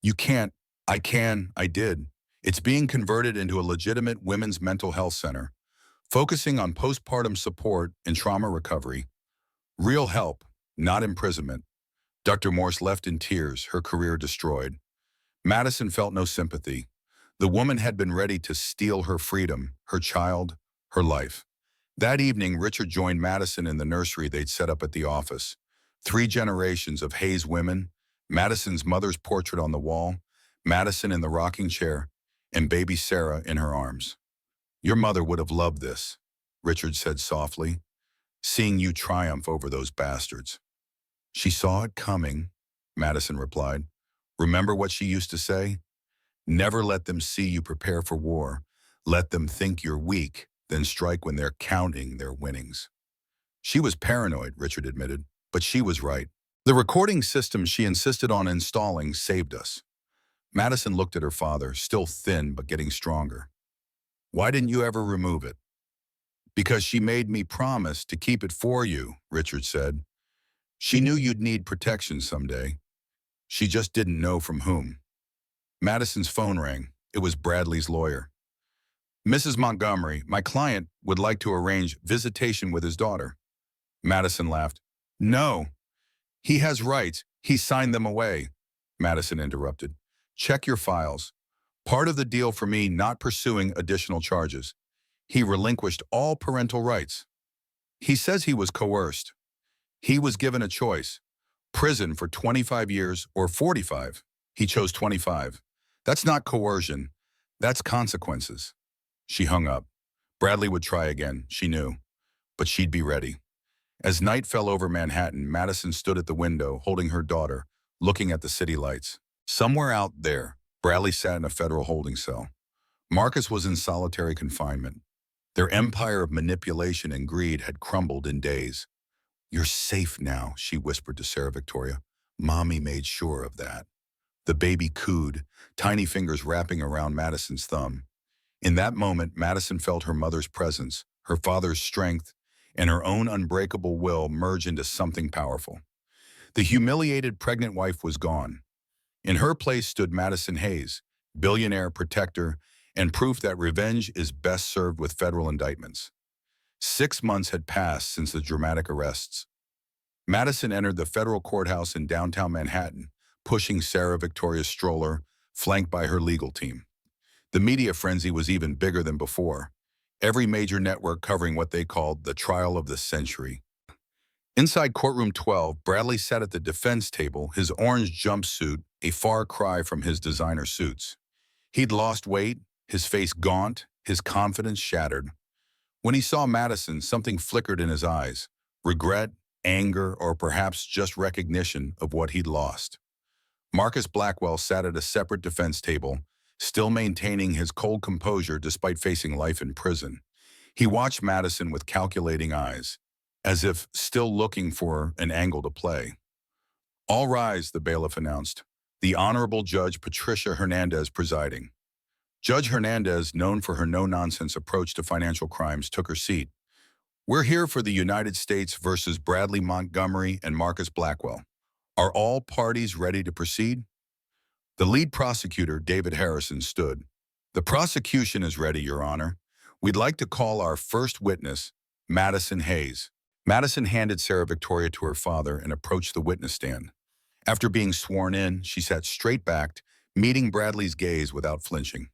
You can't. I can. I did. It's being converted into a legitimate women's mental health center, focusing on postpartum support and trauma recovery. Real help, not imprisonment. Dr. Morse left in tears, her career destroyed. Madison felt no sympathy. The woman had been ready to steal her freedom, her child, her life. That evening, Richard joined Madison in the nursery they'd set up at the office. 3 generations of Hayes women, Madison's mother's portrait on the wall, Madison in the rocking chair, and baby Sarah in her arms. Your mother would have loved this, Richard said softly, seeing you triumph over those bastards. She saw it coming, Madison replied. Remember what she used to say? Never let them see you prepare for war. Let them think you're weak, then strike when they're counting their winnings. She was paranoid, Richard admitted, but she was right. The recording system she insisted on installing saved us. Madison looked at her father, still thin but getting stronger. Why didn't you ever remove it? Because she made me promise to keep it for you, Richard said. She knew you'd need protection someday. She just didn't know from whom. Madison's phone rang. It was Bradley's lawyer. Mrs. Montgomery, my client would like to arrange visitation with his daughter. Madison laughed. No. He has rights. He signed them away. Madison interrupted. Check your files. Part of the deal for me not pursuing additional charges. He relinquished all parental rights. He says he was coerced. He was given a choice. Prison for 25 years or 45. He chose 25. That's not coercion. That's consequences. She hung up. Bradley would try again, she knew. But she'd be ready. As night fell over Manhattan, Madison stood at the window, holding her daughter, looking at the city lights. Somewhere out there, Bradley sat in a federal holding cell. Marcus was in solitary confinement. Their empire of manipulation and greed had crumbled in days. "You're safe now," she whispered to Sarah Victoria. "Mommy made sure of that." The baby cooed, tiny fingers wrapping around Madison's thumb. In that moment, Madison felt her mother's presence, her father's strength, and her own unbreakable will merge into something powerful. The humiliated pregnant wife was gone. In her place stood Madison Hayes, billionaire protector, and proof that revenge is best served with federal indictments. 6 months had passed since the dramatic arrests. Madison entered the federal courthouse in downtown Manhattan, pushing Sarah Victoria's stroller, flanked by her legal team. The media frenzy was even bigger than before, every major network covering what they called the trial of the century. Inside courtroom 12, Bradley sat at the defense table, his orange jumpsuit a far cry from his designer suits. He'd lost weight, his face gaunt, his confidence shattered. When he saw Madison, something flickered in his eyes, regret, anger, or perhaps just recognition of what he'd lost. Marcus Blackwell sat at a separate defense table, still maintaining his cold composure despite facing life in prison. He watched Madison with calculating eyes, as if still looking for an angle to play. "All rise," the bailiff announced. The Honorable Judge Patricia Hernandez presiding. Judge Hernandez, known for her no-nonsense approach to financial crimes, took her seat. "We're here for the United States versus Bradley Montgomery and Marcus Blackwell. Are all parties ready to proceed?" The lead prosecutor, David Harrison, stood. "The prosecution is ready, Your Honor. We'd like to call our first witness, Madison Hayes." Madison handed Sarah Victoria to her father and approached the witness stand. After being sworn in, she sat straight-backed, meeting Bradley's gaze without flinching.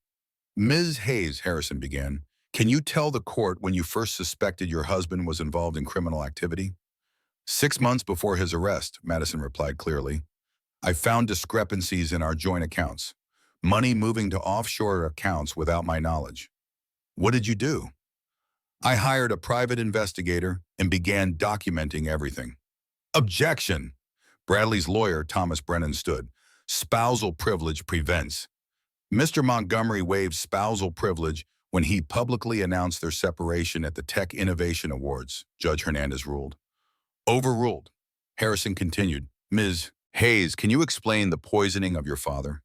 "Ms. Hayes," Harrison began, "can you tell the court when you first suspected your husband was involved in criminal activity?" "6 months before his arrest," Madison replied clearly. "I found discrepancies in our joint accounts, money moving to offshore accounts without my knowledge." "What did you do?" "I hired a private investigator and began documenting everything." "Objection!" Bradley's lawyer, Thomas Brennan, stood. "Spousal privilege prevents." Mr. Montgomery waived spousal privilege when he publicly announced their separation at the Tech Innovation Awards, Judge Hernandez ruled. "Overruled." Harrison continued. "Ms. Hayes, can you explain the poisoning of your father?"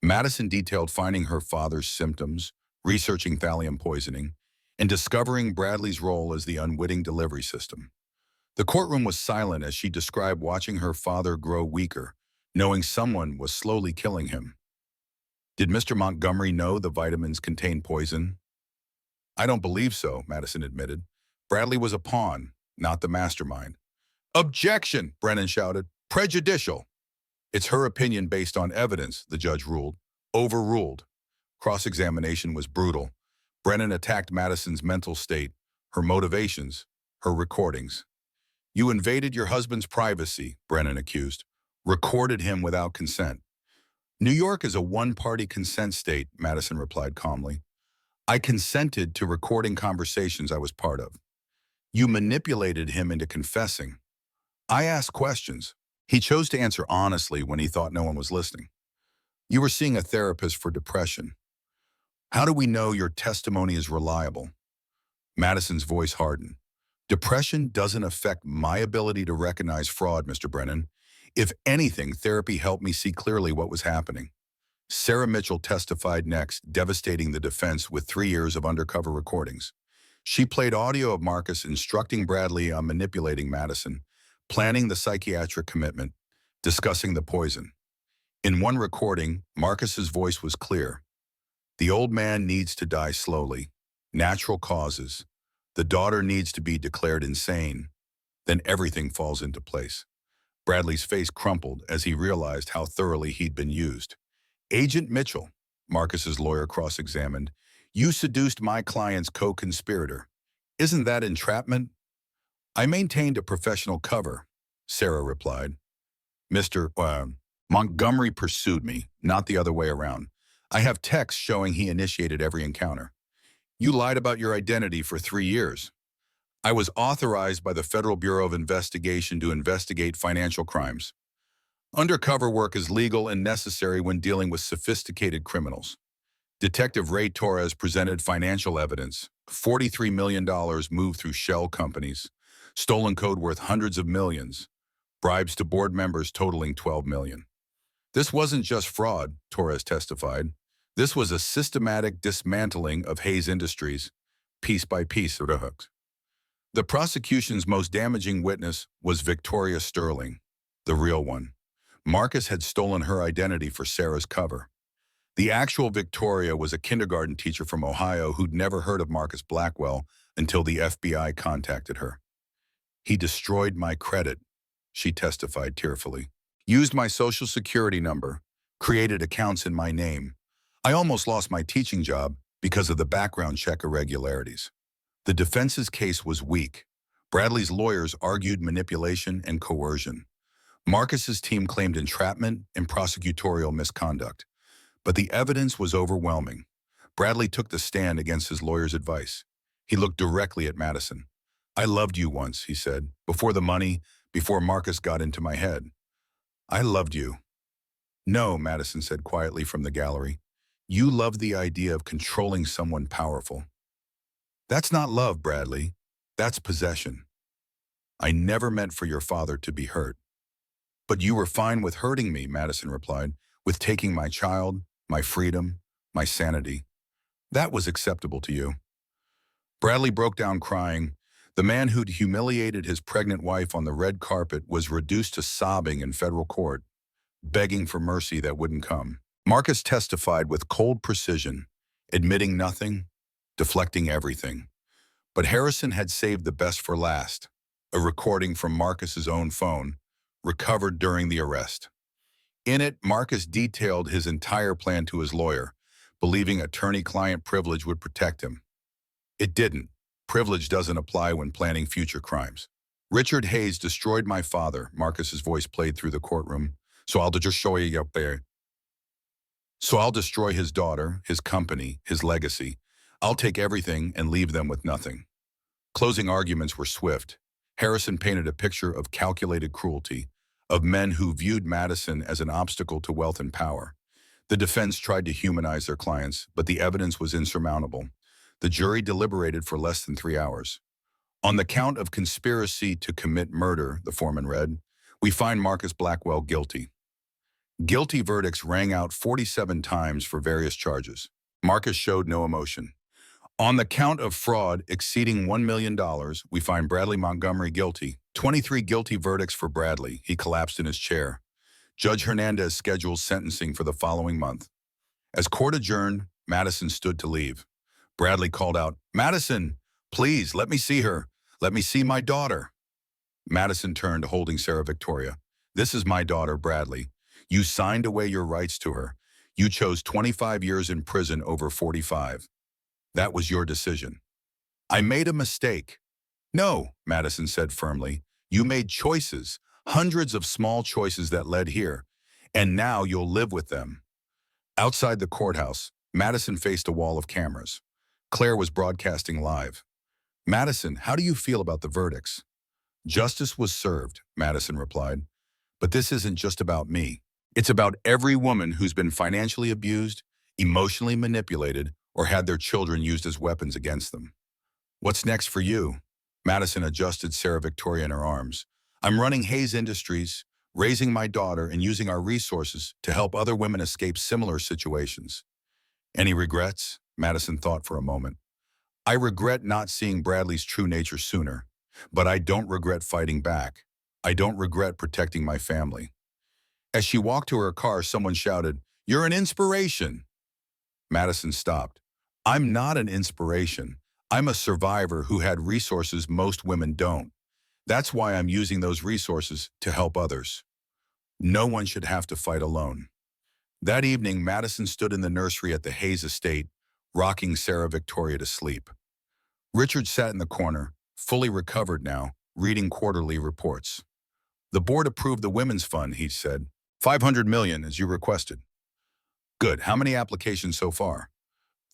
Madison detailed finding her father's symptoms, researching thallium poisoning, and discovering Bradley's role as the unwitting delivery system. The courtroom was silent as she described watching her father grow weaker, knowing someone was slowly killing him. "Did Mr. Montgomery know the vitamins contained poison?" "I don't believe so," Madison admitted. "Bradley was a pawn, not the mastermind." "Objection!" Brennan shouted. "Prejudicial." "It's her opinion based on evidence," the judge ruled. Overruled. Cross-examination was brutal. Brennan attacked Madison's mental state, her motivations, her recordings. "You invaded your husband's privacy," Brennan accused. "Recorded him without consent." "New York is a one-party consent state," Madison replied calmly. "I consented to recording conversations I was part of." "You manipulated him into confessing." "I asked questions. He chose to answer honestly when he thought no one was listening." "You were seeing a therapist for depression." "How do we know your testimony is reliable?" Madison's voice hardened. "Depression doesn't affect my ability to recognize fraud, Mr. Brennan. If anything, therapy helped me see clearly what was happening." Sarah Mitchell testified next, devastating the defense with 3 years of undercover recordings. She played audio of Marcus instructing Bradley on manipulating Madison, planning the psychiatric commitment, discussing the poison. In one recording, Marcus's voice was clear. "The old man needs to die slowly. Natural causes. The daughter needs to be declared insane. Then everything falls into place." Bradley's face crumpled as he realized how thoroughly he'd been used. "Agent Mitchell," Marcus's lawyer cross-examined, "you seduced my client's co-conspirator. Isn't that entrapment?" "I maintained a professional cover," Sarah replied. "Mr. Montgomery pursued me, not the other way around. I have texts showing he initiated every encounter." "You lied about your identity for 3 years." "I was authorized by the Federal Bureau of Investigation to investigate financial crimes." Undercover work is legal and necessary when dealing with sophisticated criminals. Detective Ray Torres presented financial evidence. $43 million moved through shell companies. Stolen code worth hundreds of millions. Bribes to board members totaling $12 million. This wasn't just fraud, Torres testified. This was a systematic dismantling of Hayes Industries, piece by piece. The prosecution's most damaging witness was Victoria Sterling, the real one. Marcus had stolen her identity for Sarah's cover. The actual Victoria was a kindergarten teacher from Ohio who'd never heard of Marcus Blackwell until the FBI contacted her. He destroyed my credit, she testified tearfully. Used my social security number, created accounts in my name. I almost lost my teaching job because of the background check irregularities. The defense's case was weak. Bradley's lawyers argued manipulation and coercion. Marcus's team claimed entrapment and prosecutorial misconduct. But the evidence was overwhelming. Bradley took the stand against his lawyer's advice. He looked directly at Madison. I loved you once, he said, before the money, before Marcus got into my head. I loved you. No, Madison said quietly from the gallery. You loved the idea of controlling someone powerful. That's not love, Bradley. That's possession. I never meant for your father to be hurt. But you were fine with hurting me, Madison replied, with taking my child, my freedom, my sanity. That was acceptable to you. Bradley broke down crying. The man who'd humiliated his pregnant wife on the red carpet was reduced to sobbing in federal court, begging for mercy that wouldn't come. Marcus testified with cold precision, admitting nothing, deflecting everything. But Harrison had saved the best for last, a recording from Marcus's own phone, recovered during the arrest. In it, Marcus detailed his entire plan to his lawyer, believing attorney-client privilege would protect him. It didn't. Privilege doesn't apply when planning future crimes. Richard Hayes destroyed my father, Marcus's voice played through the courtroom. So I'll just show you up there. So I'll destroy his daughter, his company, his legacy. I'll take everything and leave them with nothing. Closing arguments were swift. Harrison painted a picture of calculated cruelty, of men who viewed Madison as an obstacle to wealth and power. The defense tried to humanize their clients, but the evidence was insurmountable. The jury deliberated for less than 3 hours. On the count of conspiracy to commit murder, the foreman read, we find Marcus Blackwell guilty. Guilty verdicts rang out 47 times for various charges. Marcus showed no emotion. On the count of fraud exceeding $1 million, we find Bradley Montgomery guilty. 23 guilty verdicts for Bradley. He collapsed in his chair. Judge Hernandez schedules sentencing for the following month. As court adjourned, Madison stood to leave. Bradley called out, Madison, please, let me see her. Let me see my daughter. Madison turned, holding Sarah Victoria. This is my daughter, Bradley. You signed away your rights to her. You chose 25 years in prison over 45. That was your decision. I made a mistake. No, Madison said firmly. You made choices, hundreds of small choices that led here, and now you'll live with them. Outside the courthouse, Madison faced a wall of cameras. Claire was broadcasting live. Madison, how do you feel about the verdicts? Justice was served, Madison replied. But this isn't just about me. It's about every woman who's been financially abused, emotionally manipulated, or had their children used as weapons against them. What's next for you? Madison adjusted Sarah Victoria in her arms. I'm running Hayes Industries, raising my daughter and using our resources to help other women escape similar situations. Any regrets? Madison thought for a moment. I regret not seeing Bradley's true nature sooner, but I don't regret fighting back. I don't regret protecting my family. As she walked to her car, someone shouted, You're an inspiration. Madison stopped. I'm not an inspiration. I'm a survivor who had resources most women don't. That's why I'm using those resources to help others. No one should have to fight alone. That evening, Madison stood in the nursery at the Hayes estate, rocking Sarah Victoria to sleep. Richard sat in the corner, fully recovered now, reading quarterly reports. The board approved the Women's Fund, he said. $500 million, as you requested. Good. How many applications so far?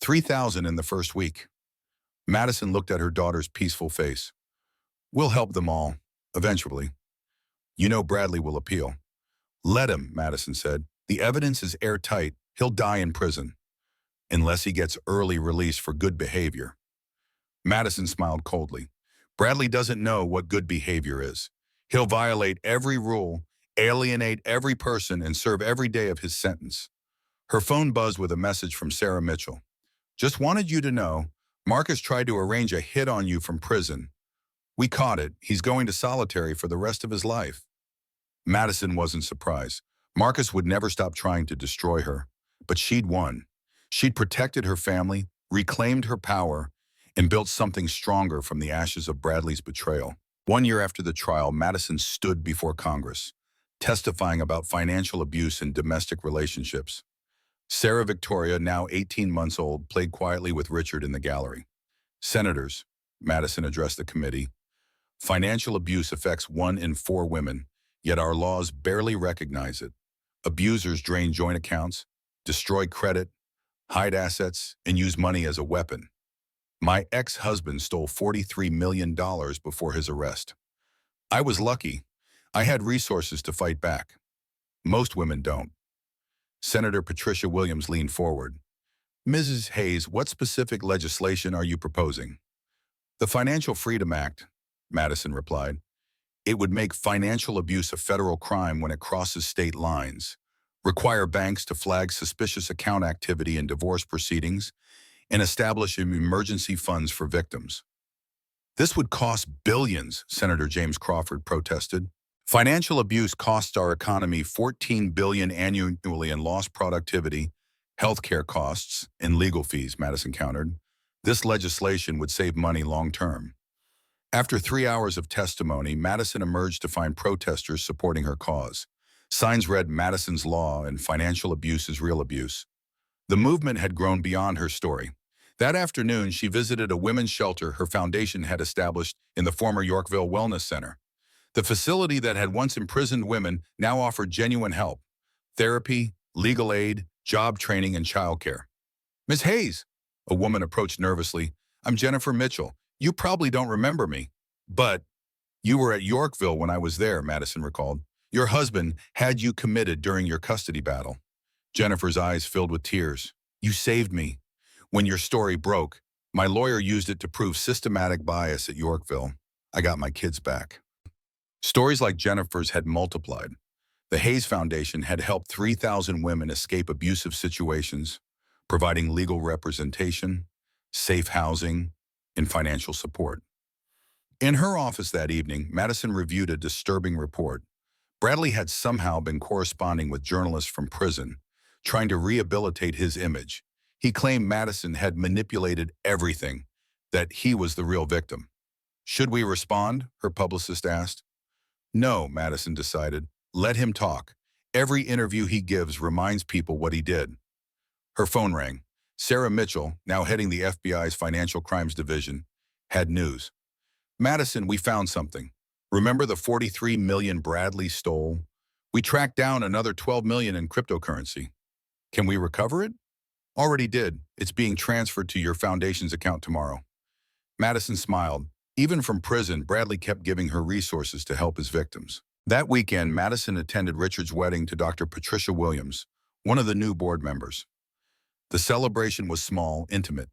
3,000 in the first week. Madison looked at her daughter's peaceful face. We'll help them all, eventually. You know Bradley will appeal. Let him, Madison said. The evidence is airtight. He'll die in prison, unless he gets early release for good behavior. Madison smiled coldly. Bradley doesn't know what good behavior is. He'll violate every rule, alienate every person, and serve every day of his sentence. Her phone buzzed with a message from Sarah Mitchell. Just wanted you to know, Marcus tried to arrange a hit on you from prison. We caught it. He's going to solitary for the rest of his life. Madison wasn't surprised. Marcus would never stop trying to destroy her. But she'd won. She'd protected her family, reclaimed her power, and built something stronger from the ashes of Bradley's betrayal. 1 year after the trial, Madison stood before Congress, testifying about financial abuse and domestic relationships. Sarah Victoria, now 18 months old, played quietly with Richard in the gallery. Senators, Madison addressed the committee, financial abuse affects 1 in 4 women, yet our laws barely recognize it. Abusers drain joint accounts, destroy credit, hide assets, and use money as a weapon. My ex-husband stole $43 million before his arrest. I was lucky. I had resources to fight back. Most women don't. Senator Patricia Williams leaned forward. Mrs. Hayes, what specific legislation are you proposing? The Financial Freedom Act, Madison replied. It would make financial abuse a federal crime when it crosses state lines, require banks to flag suspicious account activity in divorce proceedings, and establish emergency funds for victims. This would cost billions, Senator James Crawford protested. Financial abuse costs our economy $14 billion annually in lost productivity, healthcare costs, and legal fees, Madison countered. This legislation would save money long term. After 3 hours of testimony, Madison emerged to find protesters supporting her cause. Signs read Madison's Law and Financial Abuse is Real Abuse. The movement had grown beyond her story. That afternoon, she visited a women's shelter her foundation had established in the former Yorkville Wellness Center. The facility that had once imprisoned women now offered genuine help, therapy, legal aid, job training, and childcare. Ms. Hayes, a woman approached nervously. I'm Jennifer Mitchell. You probably don't remember me. But you were at Yorkville when I was there, Madison recalled. Your husband had you committed during your custody battle. Jennifer's eyes filled with tears. You saved me. When your story broke, my lawyer used it to prove systematic bias at Yorkville. I got my kids back. Stories like Jennifer's had multiplied. The Hayes Foundation had helped 3,000 women escape abusive situations, providing legal representation, safe housing, and financial support. In her office that evening, Madison reviewed a disturbing report. Bradley had somehow been corresponding with journalists from prison, trying to rehabilitate his image. He claimed Madison had manipulated everything, that he was the real victim. Should we respond? Her publicist asked. No, Madison decided. Let him talk. Every interview he gives reminds people what he did. Her phone rang. Sarah Mitchell, now heading the FBI's Financial Crimes Division, had news. Madison, we found something. Remember the $43 million Bradley stole? We tracked down another $12 million in cryptocurrency. Can we recover it? Already did. It's being transferred to your foundation's account tomorrow. Madison smiled. Even from prison, Bradley kept giving her resources to help his victims. That weekend, Madison attended Richard's wedding to Dr. Patricia Williams, one of the new board members. The celebration was small, intimate,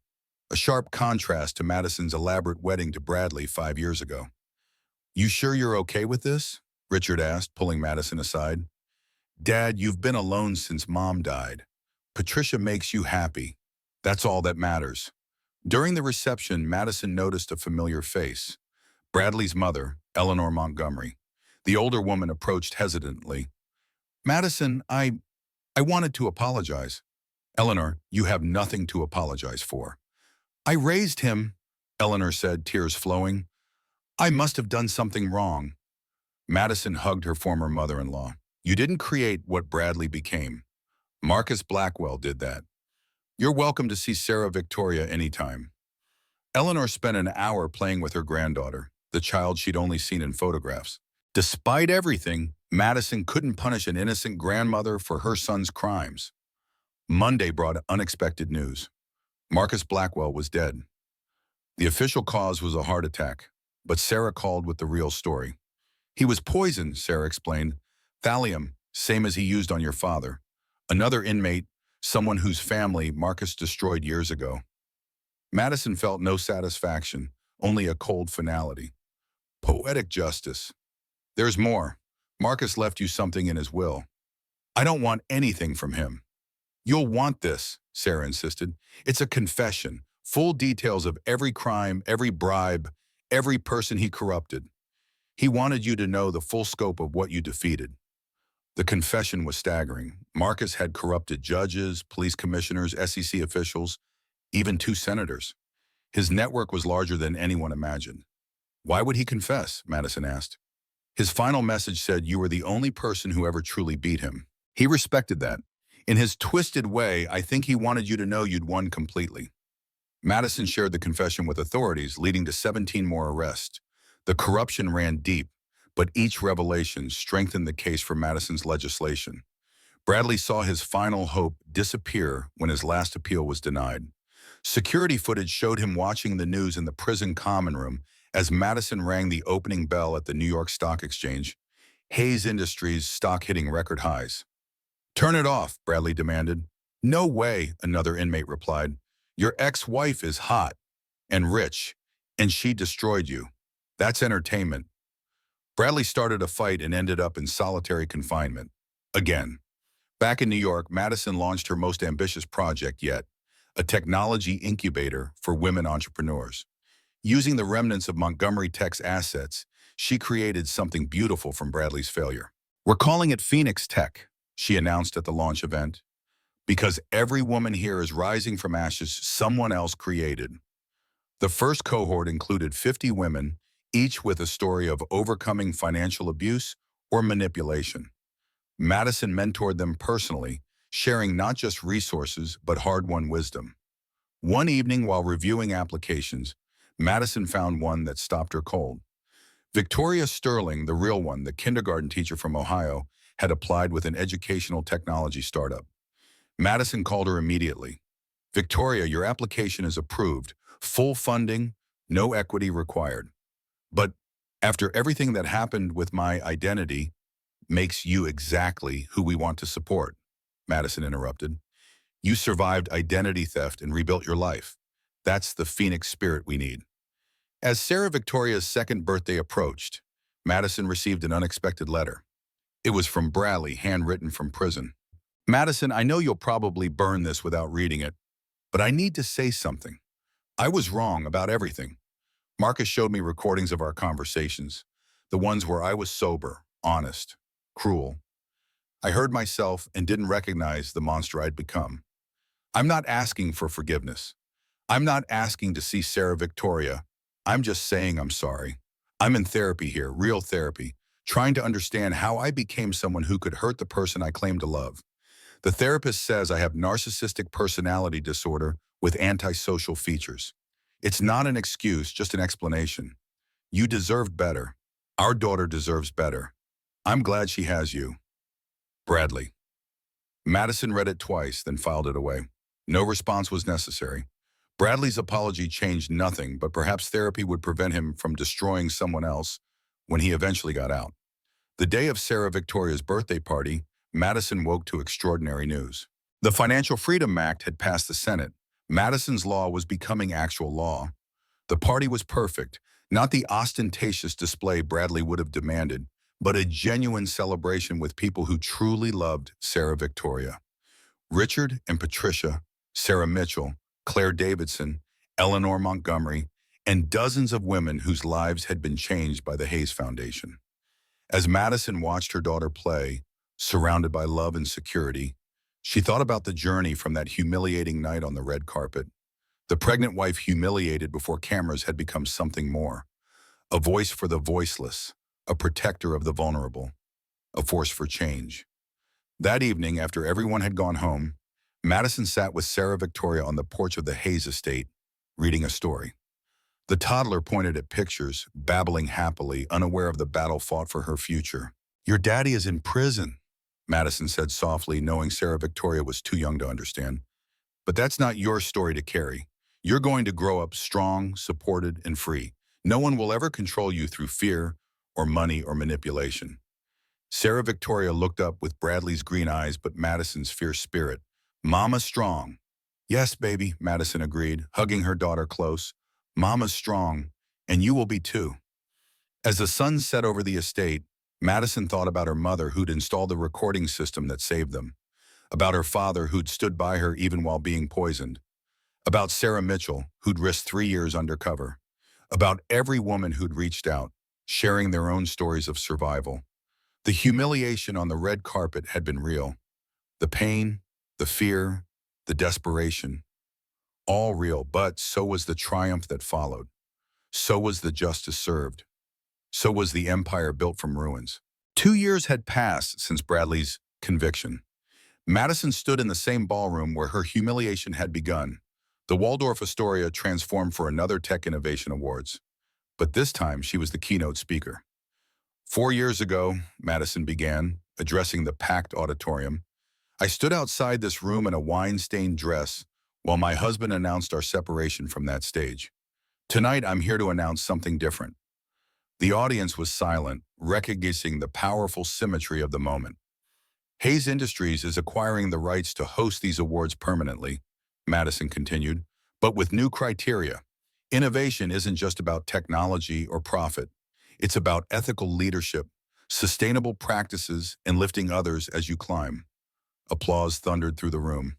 a sharp contrast to Madison's elaborate wedding to Bradley 5 years ago. You sure you're okay with this? Richard asked, pulling Madison aside. Dad, you've been alone since Mom died. Patricia makes you happy. That's all that matters. During the reception, Madison noticed a familiar face. Bradley's mother, Eleanor Montgomery. The older woman approached hesitantly. Madison, I wanted to apologize. Eleanor, you have nothing to apologize for. I raised him, Eleanor said, tears flowing. I must have done something wrong. Madison hugged her former mother-in-law. You didn't create what Bradley became. Marcus Blackwell did that. You're welcome to see Sarah Victoria anytime. Eleanor spent an hour playing with her granddaughter, the child she'd only seen in photographs. Despite everything, Madison couldn't punish an innocent grandmother for her son's crimes. Monday brought unexpected news. Marcus Blackwell was dead. The official cause was a heart attack, but Sarah called with the real story. He was poisoned, Sarah explained. Thallium, same as he used on your father. Another inmate, someone whose family Marcus destroyed years ago. Madison felt no satisfaction, only a cold finality. Poetic justice. There's more. Marcus left you something in his will. I don't want anything from him. You'll want this, Sarah insisted. It's a confession, full details of every crime, every bribe, every person he corrupted. He wanted you to know the full scope of what you defeated. The confession was staggering. Marcus had corrupted judges, police commissioners, SEC officials, even 2 senators. His network was larger than anyone imagined. Why would he confess? Madison asked. His final message said you were the only person who ever truly beat him. He respected that. In his twisted way, I think he wanted you to know you'd won completely. Madison shared the confession with authorities, leading to 17 more arrests. The corruption ran deep, but each revelation strengthened the case for Madison's legislation. Bradley saw his final hope disappear when his last appeal was denied. Security footage showed him watching the news in the prison common room as Madison rang the opening bell at the New York Stock Exchange. Hayes Industries stock hitting record highs. Turn it off, Bradley demanded. No way, another inmate replied. Your ex-wife is hot and rich, and she destroyed you. That's entertainment. Bradley started a fight and ended up in solitary confinement. Again. Back in New York, Madison launched her most ambitious project yet, a technology incubator for women entrepreneurs. Using the remnants of Montgomery Tech's assets, she created something beautiful from Bradley's failure. We're calling it Phoenix Tech, she announced at the launch event, because every woman here is rising from ashes someone else created. The first cohort included 50 women, each with a story of overcoming financial abuse or manipulation. Madison mentored them personally, sharing not just resources but hard-won wisdom. One evening while reviewing applications, Madison found one that stopped her cold. Victoria Sterling, the real one, the kindergarten teacher from Ohio, had applied with an educational technology startup. Madison called her immediately. Victoria, your application is approved. Full funding, no equity required. But after everything that happened with my identity makes you exactly who we want to support, Madison interrupted. You survived identity theft and rebuilt your life. That's the Phoenix spirit we need. As Sarah Victoria's second birthday approached, Madison received an unexpected letter. It was from Bradley, handwritten from prison. Madison, I know you'll probably burn this without reading it, but I need to say something. I was wrong about everything. Marcus showed me recordings of our conversations, the ones where I was sober, honest, cruel. I heard myself and didn't recognize the monster I'd become. I'm not asking for forgiveness. I'm not asking to see Sarah Victoria. I'm just saying I'm sorry. I'm in therapy here, real therapy, trying to understand how I became someone who could hurt the person I claim to love. The therapist says I have narcissistic personality disorder with antisocial features. It's not an excuse, just an explanation. You deserved better. Our daughter deserves better. I'm glad she has you. Bradley. Madison read it twice, then filed it away. No response was necessary. Bradley's apology changed nothing, but perhaps therapy would prevent him from destroying someone else when he eventually got out. The day of Sarah Victoria's birthday party, Madison woke to extraordinary news. The Financial Freedom Act had passed the Senate. Madison's law was becoming actual law. The party was perfect, not the ostentatious display Bradley would have demanded, but a genuine celebration with people who truly loved Sarah Victoria. Richard and Patricia, Sarah Mitchell, Claire Davidson, Eleanor Montgomery, and dozens of women whose lives had been changed by the Hayes Foundation. As Madison watched her daughter play, surrounded by love and security, she thought about the journey from that humiliating night on the red carpet. The pregnant wife humiliated before cameras had become something more. A voice for the voiceless, a protector of the vulnerable, a force for change. That evening, after everyone had gone home, Madison sat with Sarah Victoria on the porch of the Hayes estate, reading a story. The toddler pointed at pictures, babbling happily, unaware of the battle fought for her future. Your daddy is in prison, Madison said softly, knowing Sarah Victoria was too young to understand. But that's not your story to carry. You're going to grow up strong, supported, and free. No one will ever control you through fear or money or manipulation. Sarah Victoria looked up with Bradley's green eyes but Madison's fierce spirit. Mama's strong. Yes, baby, Madison agreed, hugging her daughter close. Mama's strong, and you will be too. As the sun set over the estate, Madison thought about her mother who'd installed the recording system that saved them, about her father who'd stood by her even while being poisoned, about Sarah Mitchell, who'd risked 3 years undercover, about every woman who'd reached out, sharing their own stories of survival. The humiliation on the red carpet had been real. The pain, the fear, the desperation, all real, but so was the triumph that followed. So was the justice served. So was the empire built from ruins. 2 years had passed since Bradley's conviction. Madison stood in the same ballroom where her humiliation had begun. The Waldorf Astoria transformed for another Tech Innovation Awards. But this time, she was the keynote speaker. 4 years ago, Madison began, addressing the packed auditorium. I stood outside this room in a wine-stained dress while my husband announced our separation from that stage. Tonight, I'm here to announce something different. The audience was silent, recognizing the powerful symmetry of the moment. Hayes Industries is acquiring the rights to host these awards permanently, Madison continued, but with new criteria. Innovation isn't just about technology or profit. It's about ethical leadership, sustainable practices, and lifting others as you climb. Applause thundered through the room.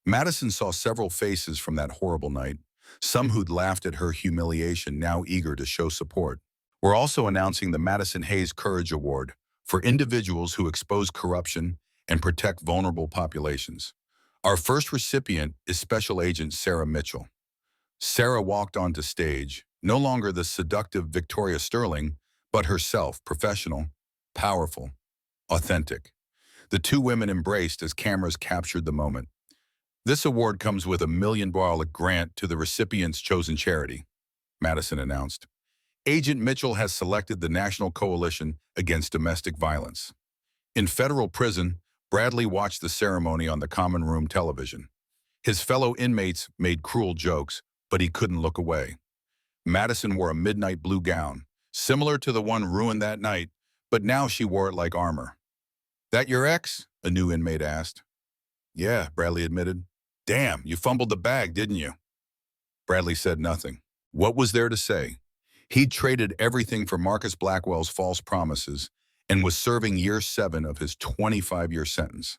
Madison saw several faces from that horrible night, some who'd laughed at her humiliation now eager to show support. We're also announcing the Madison Hayes Courage Award for individuals who expose corruption and protect vulnerable populations. Our first recipient is Special Agent Sarah Mitchell. Sarah walked onto stage, no longer the seductive Victoria Sterling, but herself, professional, powerful, authentic. The two women embraced as cameras captured the moment. This award comes with $1 million grant to the recipient's chosen charity, Madison announced. Agent Mitchell has selected the National Coalition Against Domestic Violence. In federal prison, Bradley watched the ceremony on the common room television. His fellow inmates made cruel jokes, but he couldn't look away. Madison wore a midnight blue gown, similar to the one ruined that night, but now she wore it like armor. That your ex? A new inmate asked. Yeah, Bradley admitted. Damn, you fumbled the bag, didn't you? Bradley said nothing. What was there to say? He'd traded everything for Marcus Blackwell's false promises and was serving year 7 of his 25-year sentence.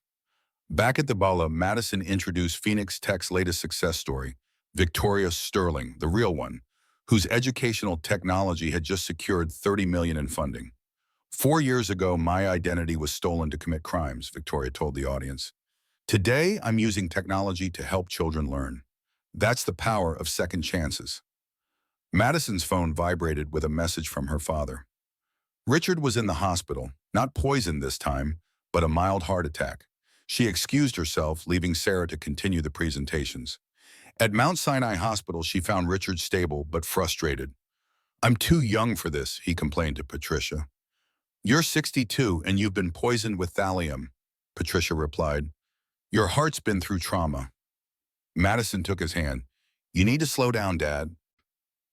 Back at the Bala, Madison introduced Phoenix Tech's latest success story, Victoria Sterling, the real one, whose educational technology had just secured $30 million in funding. 4 years ago, my identity was stolen to commit crimes, Victoria told the audience. Today, I'm using technology to help children learn. That's the power of second chances. Madison's phone vibrated with a message from her father. Richard was in the hospital, not poisoned this time, but a mild heart attack. She excused herself, leaving Sarah to continue the presentations. At Mount Sinai Hospital, she found Richard stable but frustrated. I'm too young for this, he complained to Patricia. You're 62 and you've been poisoned with thallium, Patricia replied. Your heart's been through trauma. Madison took his hand. You need to slow down, Dad.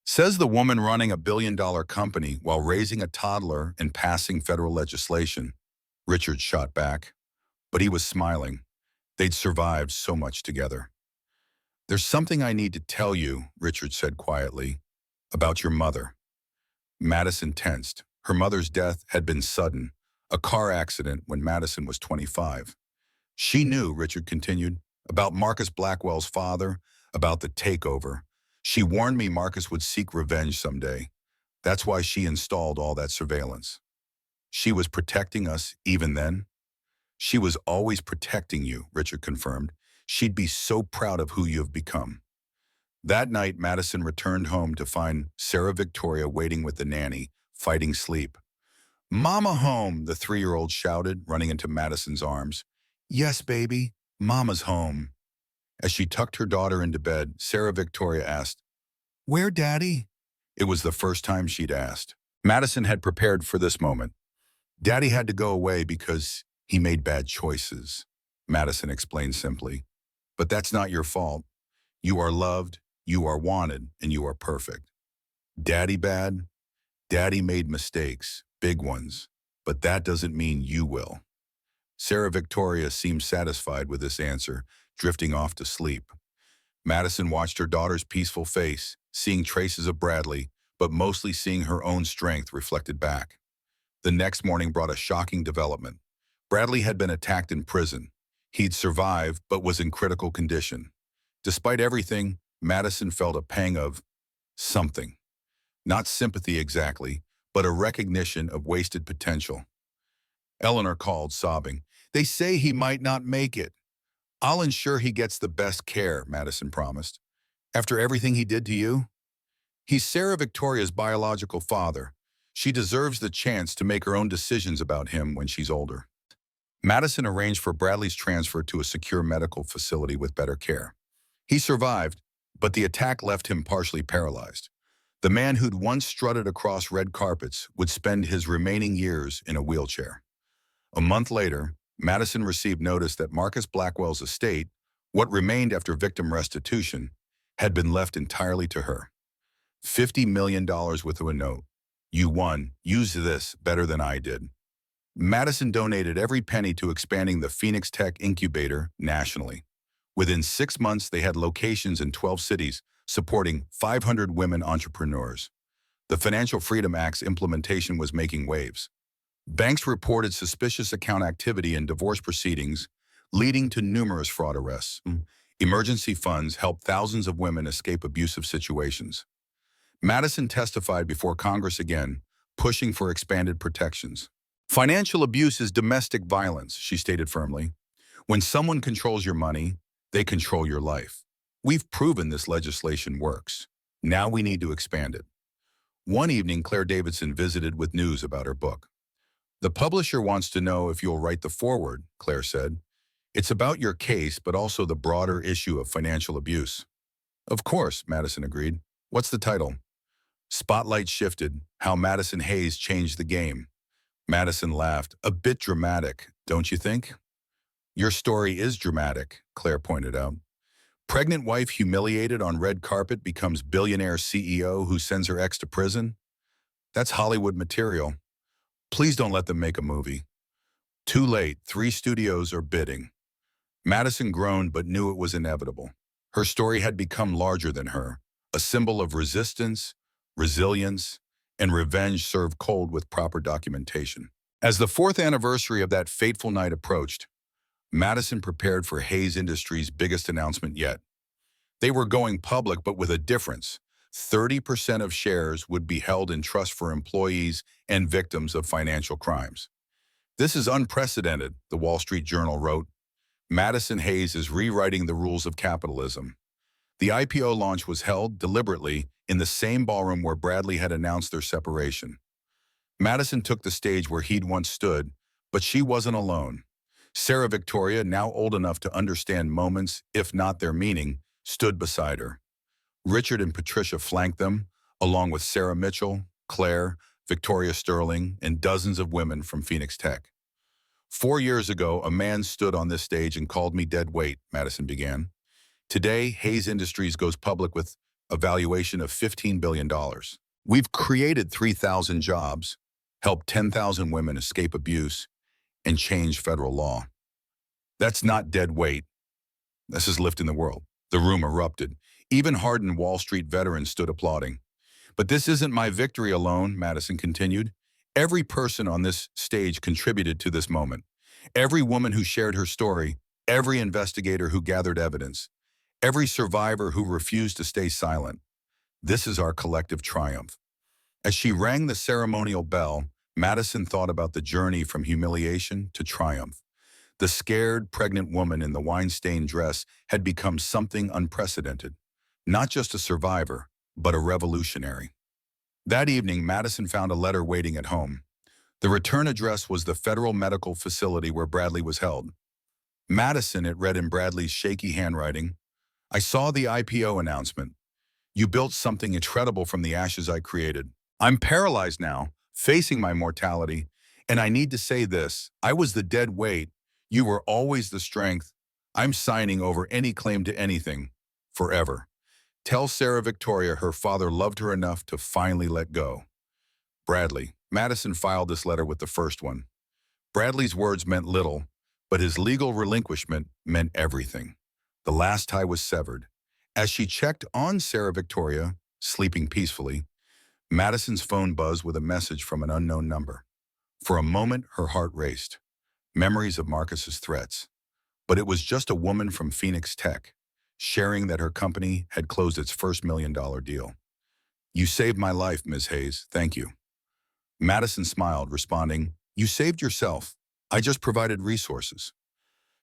Says the woman running $1 billion company while raising a toddler and passing federal legislation. Richard shot back, but he was smiling. They'd survived so much together. There's something I need to tell you, Richard said quietly, about your mother. Madison tensed. Her mother's death had been sudden, a car accident when Madison was 25. She knew, Richard continued, about Marcus Blackwell's father, about the takeover. She warned me Marcus would seek revenge someday. That's why she installed all that surveillance. She was protecting us even then? She was always protecting you, Richard confirmed. She'd be so proud of who you have become. That night, Madison returned home to find Sarah Victoria waiting with the nanny, fighting sleep. Mama home, the 3-year-old shouted, running into Madison's arms. Yes, baby, Mama's home. As she tucked her daughter into bed, Sarah Victoria asked, Where, Daddy? It was the first time she'd asked. Madison had prepared for this moment. Daddy had to go away because he made bad choices, Madison explained simply. But that's not your fault. You are loved, you are wanted, and you are perfect. Daddy bad? Daddy made mistakes, big ones. but that doesn't mean you will. Sarah Victoria seemed satisfied with this answer, drifting off to sleep. Madison watched her daughter's peaceful face, seeing traces of Bradley, but mostly seeing her own strength reflected back. The next morning brought a shocking development. Bradley had been attacked in prison. He'd survived, but was in critical condition. Despite everything, Madison felt a pang of something. Not sympathy exactly, but a recognition of wasted potential. Eleanor called, sobbing. "They say he might not make it." "I'll ensure he gets the best care," Madison promised. "After everything he did to you?" "He's Sarah Victoria's biological father. She deserves the chance to make her own decisions about him when she's older." Madison arranged for Bradley's transfer to a secure medical facility with better care. He survived, but the attack left him partially paralyzed. The man who'd once strutted across red carpets would spend his remaining years in a wheelchair. A month later, Madison received notice that Marcus Blackwell's estate, what remained after victim restitution, had been left entirely to her. $50 million with a note. "You won. Use this better than I did." Madison donated every penny to expanding the Phoenix Tech Incubator nationally. Within 6 months, they had locations in 12 cities, supporting 500 women entrepreneurs. The Financial Freedom Act's implementation was making waves. Banks reported suspicious account activity in divorce proceedings, leading to numerous fraud arrests. Emergency funds helped thousands of women escape abusive situations. Madison testified before Congress again, pushing for expanded protections. "Financial abuse is domestic violence," she stated firmly. "When someone controls your money, they control your life. We've proven this legislation works. Now we need to expand it." One evening, Claire Davidson visited with news about her book. "The publisher wants to know if you'll write the foreword," Claire said. "It's about your case, but also the broader issue of financial abuse." "Of course," Madison agreed. "What's the title?" "Spotlight Shifted: How Madison Hayes Changed the Game." Madison laughed. "A bit dramatic, don't you think?" "Your story is dramatic," Claire pointed out. Pregnant wife humiliated on red carpet becomes billionaire CEO who sends her ex to prison? That's Hollywood material. Please don't let them make a movie. Too late, 3 studios are bidding. Madison groaned but knew it was inevitable. Her story had become larger than her, a symbol of resistance, resilience, and revenge served cold with proper documentation. As the 4th anniversary of that fateful night approached, Madison prepared for Hayes Industries' biggest announcement yet. They were going public, but with a difference. 30% of shares would be held in trust for employees and victims of financial crimes. "This is unprecedented," the Wall Street Journal wrote. "Madison Hayes is rewriting the rules of capitalism." The IPO launch was held deliberately in the same ballroom where Bradley had announced their separation. Madison took the stage where he'd once stood, but she wasn't alone. Sarah Victoria, now old enough to understand moments, if not their meaning, stood beside her. Richard and Patricia flanked them, along with Sarah Mitchell, Claire, Victoria Sterling, and dozens of women from Phoenix Tech. 4 years ago, a man stood on this stage and called me dead weight, Madison began. Today, Hayes Industries goes public with a valuation of $15 billion. We've created 3,000 jobs, helped 10,000 women escape abuse, and changed federal law. That's not dead weight. This is lifting the world. The room erupted. Even hardened Wall Street veterans stood applauding. "But this isn't my victory alone," Madison continued. "Every person on this stage contributed to this moment. Every woman who shared her story, every investigator who gathered evidence, every survivor who refused to stay silent. This is our collective triumph." As she rang the ceremonial bell, Madison thought about the journey from humiliation to triumph. The scared, pregnant woman in the wine-stained dress had become something unprecedented. Not just a survivor, but a revolutionary. That evening, Madison found a letter waiting at home. The return address was the federal medical facility where Bradley was held. "Madison," it read in Bradley's shaky handwriting, "I saw the IPO announcement. You built something incredible from the ashes I created. I'm paralyzed now, facing my mortality, and I need to say this. I was the dead weight. You were always the strength. I'm signing over any claim to anything, forever. Tell Sarah Victoria her father loved her enough to finally let go. Bradley." Madison filed this letter with the first one. Bradley's words meant little, but his legal relinquishment meant everything. The last tie was severed. As she checked on Sarah Victoria, sleeping peacefully, Madison's phone buzzed with a message from an unknown number. For a moment, her heart raced. Memories of Marcus's threats. But it was just a woman from Phoenix Tech, sharing that her company had closed its first $1 million deal. "You saved my life, Ms. Hayes. Thank you." Madison smiled, responding, "You saved yourself. I just provided resources."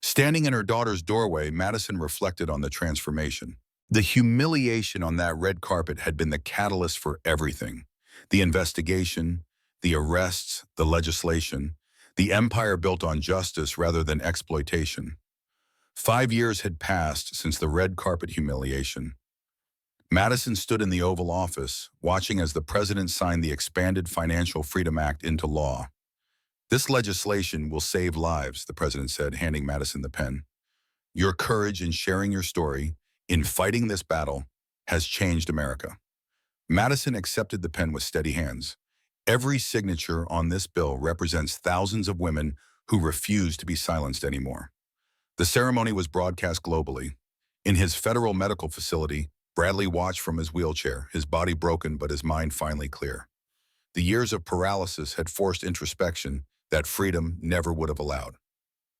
Standing in her daughter's doorway, Madison reflected on the transformation. The humiliation on that red carpet had been the catalyst for everything. The investigation, the arrests, the legislation, the empire built on justice rather than exploitation. 5 years had passed since the red carpet humiliation. Madison stood in the Oval Office, watching as the president signed the expanded Financial Freedom Act into law. "This legislation will save lives," the president said, handing Madison the pen. "Your courage in sharing your story, in fighting this battle, has changed America." Madison accepted the pen with steady hands. Every signature on this bill represents thousands of women who refuse to be silenced anymore. The ceremony was broadcast globally. In his federal medical facility, Bradley watched from his wheelchair, his body broken but his mind finally clear. The years of paralysis had forced introspection that freedom never would have allowed.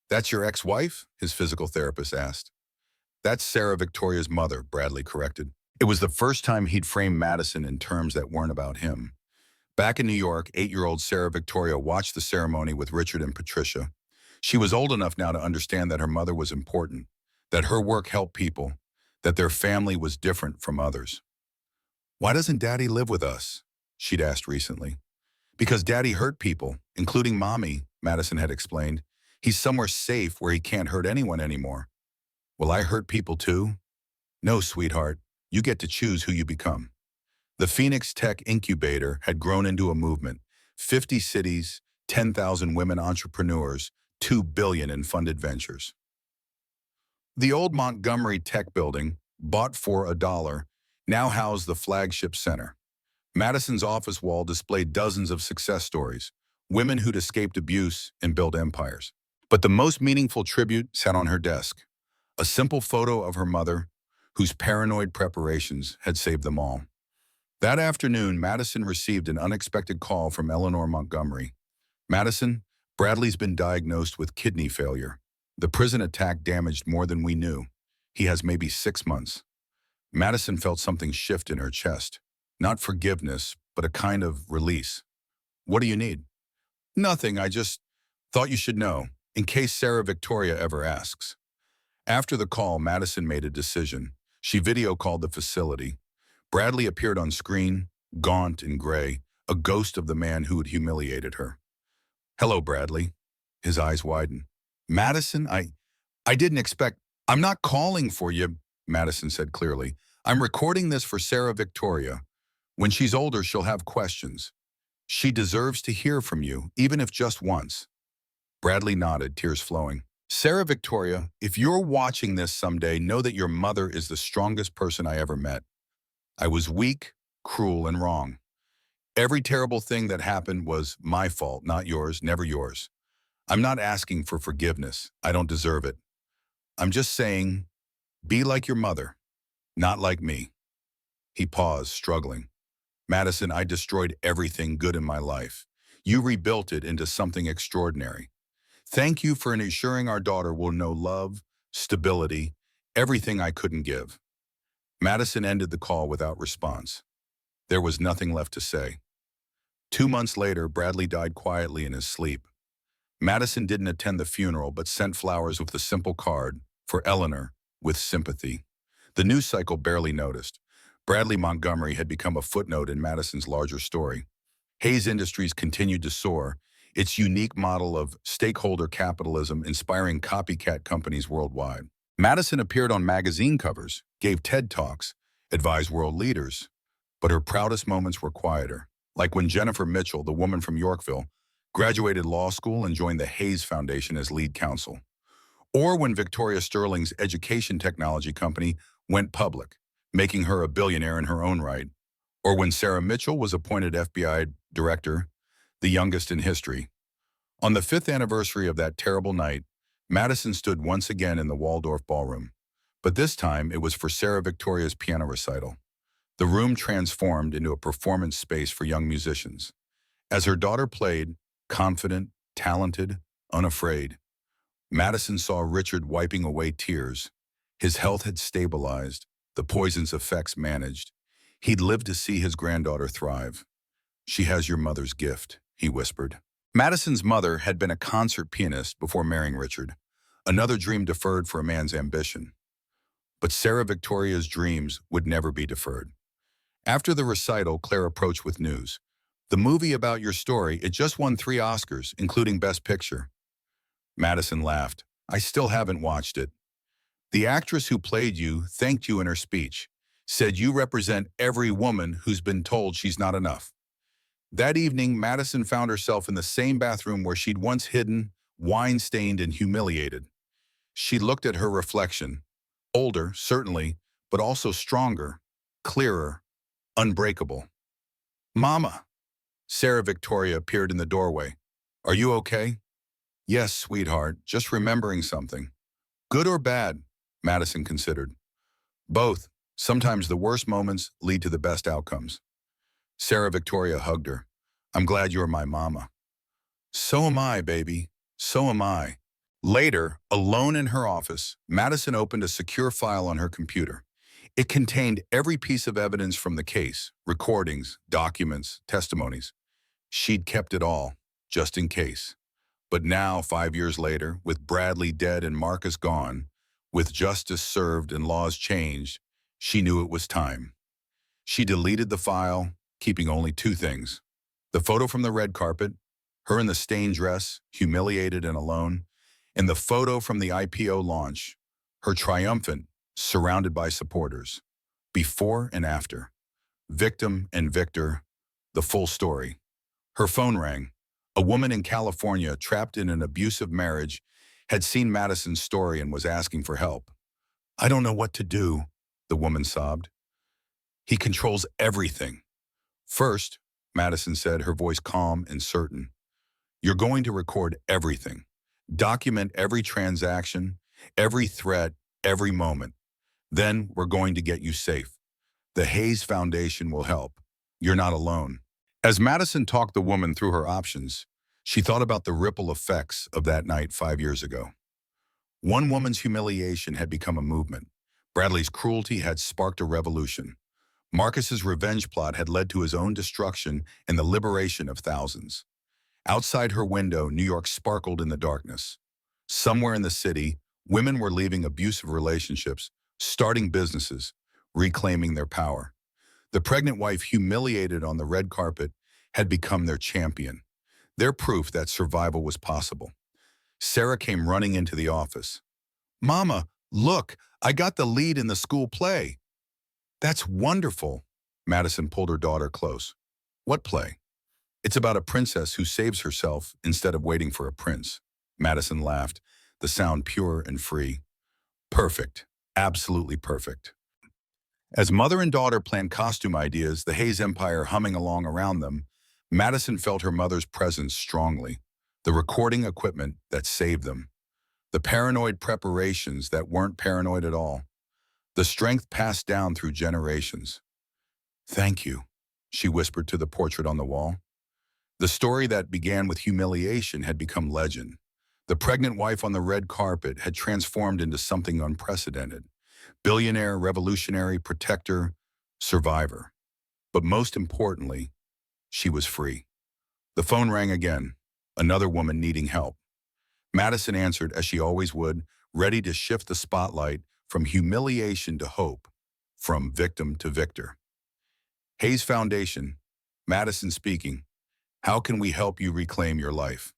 "That's your ex-wife?" his physical therapist asked. "That's Sarah Victoria's mother," Bradley corrected. It was the first time he'd framed Madison in terms that weren't about him. Back in New York, 8-year-old Sarah Victoria watched the ceremony with Richard and Patricia. She was old enough now to understand that her mother was important, that her work helped people, that their family was different from others. "Why doesn't Daddy live with us?" she'd asked recently. "Because Daddy hurt people, including Mommy," Madison had explained. "He's somewhere safe where he can't hurt anyone anymore." "Will I hurt people too?" "No, sweetheart. You get to choose who you become." The Phoenix Tech Incubator had grown into a movement. 50 cities, 10,000 women entrepreneurs, $2 billion in funded ventures. The old Montgomery Tech building, bought for $1, now housed the flagship center. Madison's office wall displayed dozens of success stories, women who'd escaped abuse and built empires. But the most meaningful tribute sat on her desk, a simple photo of her mother, whose paranoid preparations had saved them all. That afternoon, Madison received an unexpected call from Eleanor Montgomery. "Madison, Bradley's been diagnosed with kidney failure. The prison attack damaged more than we knew. He has maybe 6 months." Madison felt something shift in her chest. Not forgiveness, but a kind of release. "What do you need?" "Nothing, I just thought you should know, in case Sarah Victoria ever asks." After the call, Madison made a decision. She video called the facility. Bradley appeared on screen, gaunt and gray, a ghost of the man who had humiliated her. "Hello, Bradley." His eyes widened. "Madison, I didn't expect—" "I'm not calling for you," Madison said clearly. "I'm recording this for Sarah Victoria. When she's older, she'll have questions. She deserves to hear from you, even if just once." Bradley nodded, tears flowing. "Sarah Victoria, if you're watching this someday, know that your mother is the strongest person I ever met. I was weak, cruel, and wrong. Every terrible thing that happened was my fault, not yours, never yours. I'm not asking for forgiveness. I don't deserve it. I'm just saying, be like your mother, not like me." He paused, struggling. "Madison, I destroyed everything good in my life. You rebuilt it into something extraordinary. Thank you for ensuring our daughter will know love, stability, everything I couldn't give." Madison ended the call without response. There was nothing left to say. 2 months later, Bradley died quietly in his sleep. Madison didn't attend the funeral but sent flowers with a simple card, "For Eleanor, with sympathy." The news cycle barely noticed. Bradley Montgomery had become a footnote in Madison's larger story. Hayes Industries continued to soar, its unique model of stakeholder capitalism inspiring copycat companies worldwide. Madison appeared on magazine covers, gave TED Talks, advised world leaders, but her proudest moments were quieter, like when Jennifer Mitchell, the woman from Yorkville, graduated law school and joined the Hayes Foundation as lead counsel, or when Victoria Sterling's education technology company went public, making her a billionaire in her own right, or when Sarah Mitchell was appointed FBI director. the youngest in history. On the 5th anniversary of that terrible night, Madison stood once again in the Waldorf Ballroom. But this time, it was for Sarah Victoria's piano recital. The room transformed into a performance space for young musicians. As her daughter played, confident, talented, unafraid, Madison saw Richard wiping away tears. His health had stabilized, the poison's effects managed. He'd lived to see his granddaughter thrive. "She has your mother's gift," he whispered. Madison's mother had been a concert pianist before marrying Richard, another dream deferred for a man's ambition. But Sarah Victoria's dreams would never be deferred. After the recital, Claire approached with news. "The movie about your story, it just won 3 Oscars, including Best Picture." Madison laughed. "I still haven't watched it. The actress who played you thanked you in her speech, said you represent every woman who's been told she's not enough." That evening, Madison found herself in the same bathroom where she'd once hidden, wine-stained and humiliated. She looked at her reflection. Older, certainly, but also stronger, clearer, unbreakable. "Mama!" Sarah Victoria appeared in the doorway. "Are you okay?" "Yes, sweetheart, just remembering something." "Good or bad?" Madison considered. "Both. Sometimes the worst moments lead to the best outcomes." Sarah Victoria hugged her. "I'm glad you're my mama." "So am I, baby. So am I." Later, alone in her office, Madison opened a secure file on her computer. It contained every piece of evidence from the case, recordings, documents, testimonies. She'd kept it all, just in case. But now, 5 years later, with Bradley dead and Marcus gone, with justice served and laws changed, she knew it was time. She deleted the file, keeping only 2 things. The photo from the red carpet, her in the stained dress, humiliated and alone, and the photo from the IPO launch, her triumphant, surrounded by supporters. Before and after. Victim and victor, the full story. Her phone rang. A woman in California, trapped in an abusive marriage, had seen Madison's story and was asking for help. "I don't know what to do," the woman sobbed. "He controls everything." "First," Madison said, her voice calm and certain, "you're going to record everything. Document every transaction, every threat, every moment. Then we're going to get you safe. The Hayes Foundation will help. You're not alone." As Madison talked the woman through her options, she thought about the ripple effects of that night 5 years ago. One woman's humiliation had become a movement. Bradley's cruelty had sparked a revolution. Marcus's revenge plot had led to his own destruction and the liberation of thousands. Outside her window, New York sparkled in the darkness. Somewhere in the city, women were leaving abusive relationships, starting businesses, reclaiming their power. The pregnant wife, humiliated on the red carpet, had become their champion, their proof that survival was possible. Sarah came running into the office. "Mama, look, I got the lead in the school play." "That's wonderful." Madison pulled her daughter close. "What play?" "It's about a princess who saves herself instead of waiting for a prince." Madison laughed, the sound pure and free. "Perfect. Absolutely perfect." As mother and daughter planned costume ideas, the Hayes Empire humming along around them, Madison felt her mother's presence strongly, the recording equipment that saved them, the paranoid preparations that weren't paranoid at all, the strength passed down through generations. "Thank you," she whispered to the portrait on the wall. The story that began with humiliation had become legend. The pregnant wife on the red carpet had transformed into something unprecedented. Billionaire, revolutionary, protector, survivor. But most importantly, she was free. The phone rang again, another woman needing help. Madison answered as she always would, ready to shift the spotlight from humiliation to hope, from victim to victor. "Hayes Foundation," Madison speaking. "How can we help you reclaim your life?"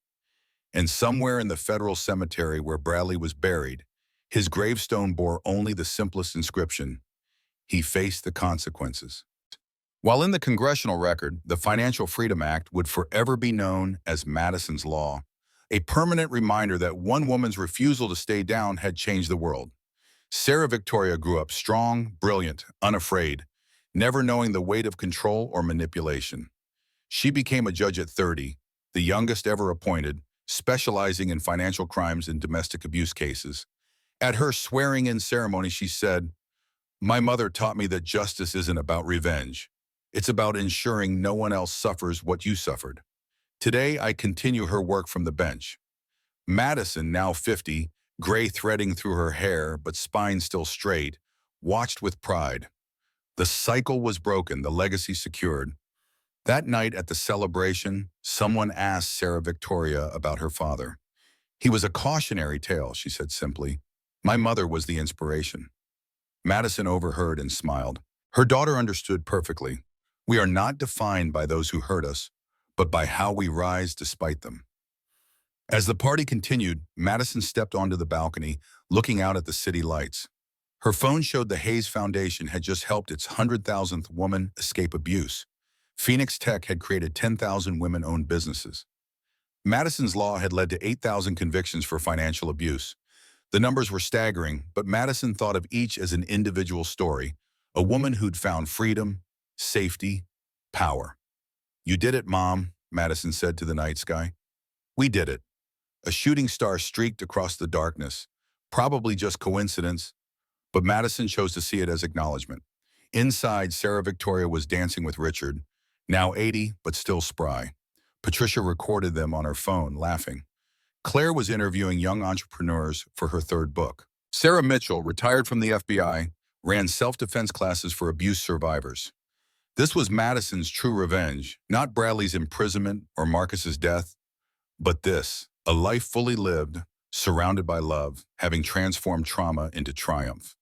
And somewhere in the federal cemetery where Bradley was buried, his gravestone bore only the simplest inscription: "He faced the consequences." While in the congressional record, the Financial Freedom Act would forever be known as Madison's Law, a permanent reminder that one woman's refusal to stay down had changed the world. Sarah Victoria grew up strong, brilliant, unafraid, never knowing the weight of control or manipulation. She became a judge at 30, the youngest ever appointed, specializing in financial crimes and domestic abuse cases. At her swearing-in ceremony, she said, "My mother taught me that justice isn't about revenge. It's about ensuring no one else suffers what you suffered." Today, I continue her work from the bench. Madison, now 50, gray threading through her hair but spine still straight, watched with pride. The cycle was broken, the legacy secured. That night at the celebration, someone asked Sarah Victoria about her father. "He was a cautionary tale," she said simply. "My mother was the inspiration." Madison overheard and smiled. Her daughter understood perfectly. We are not defined by those who hurt us, but by how we rise despite them. As the party continued, Madison stepped onto the balcony, looking out at the city lights. Her phone showed the Hayes Foundation had just helped its 100,000th woman escape abuse. Phoenix Tech had created 10,000 women-owned businesses. Madison's law had led to 8,000 convictions for financial abuse. The numbers were staggering, but Madison thought of each as an individual story, a woman who'd found freedom, safety, power. "You did it, Mom," Madison said to the night sky. "We did it." A shooting star streaked across the darkness, probably just coincidence, but Madison chose to see it as acknowledgement. Inside, Sarah Victoria was dancing with Richard, now 80, but still spry. Patricia recorded them on her phone, laughing. Claire was interviewing young entrepreneurs for her third book. Sarah Mitchell, retired from the FBI, ran self-defense classes for abuse survivors. This was Madison's true revenge, not Bradley's imprisonment or Marcus's death, but this, a life fully lived, surrounded by love, having transformed trauma into triumph.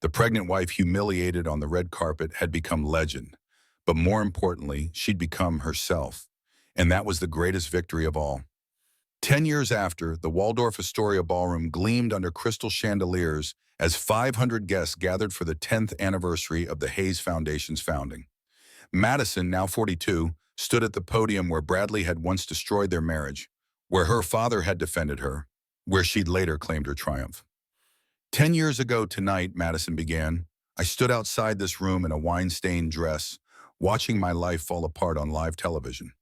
The pregnant wife humiliated on the red carpet had become legend, but more importantly, she'd become herself, and that was the greatest victory of all. 10 years after, the Waldorf Astoria Ballroom gleamed under crystal chandeliers as 500 guests gathered for the 10th anniversary of the Hayes Foundation's founding. Madison, now 42, stood at the podium where Bradley had once destroyed their marriage, where her father had defended her, where she'd later claimed her triumph. 10 years ago tonight, Madison began, I stood outside this room in a wine-stained dress, watching my life fall apart on live television.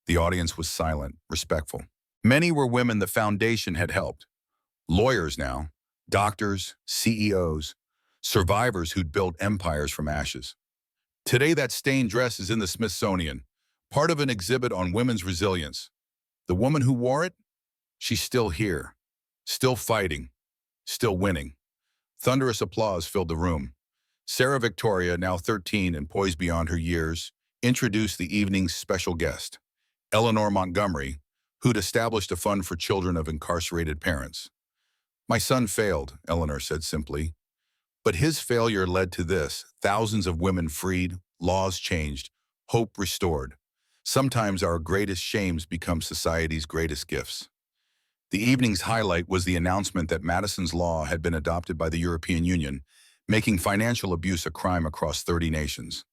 The audience was silent, respectful. Many were women the foundation had helped. Lawyers now, doctors, CEOs, survivors who'd built empires from ashes. Today, that stained dress is in the Smithsonian, part of an exhibit on women's resilience. The woman who wore it? She's still here, still fighting, still winning. Thunderous applause filled the room. Sarah Victoria, now 13 and poised beyond her years, introduced the evening's special guest, Eleanor Montgomery, who'd established a fund for children of incarcerated parents. "My son failed," Eleanor said simply. "But his failure led to this, thousands of women freed, laws changed, hope restored. Sometimes our greatest shames become society's greatest gifts." The evening's highlight was the announcement that Madison's law had been adopted by the European Union, making financial abuse a crime across 30 nations.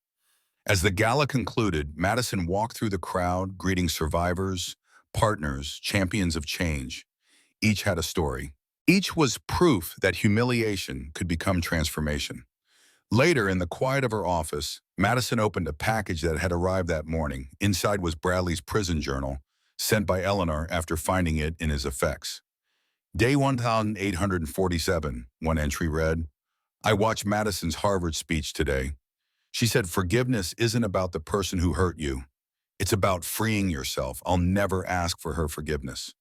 As the gala concluded, Madison walked through the crowd, greeting survivors, partners, champions of change. Each had a story. Each was proof that humiliation could become transformation. Later, in the quiet of her office, Madison opened a package that had arrived that morning. Inside was Bradley's prison journal, sent by Eleanor after finding it in his effects. Day 1847, one entry read, "I watched Madison's Harvard speech today. She said forgiveness isn't about the person who hurt you. It's about freeing yourself. I'll never ask for her forgiveness.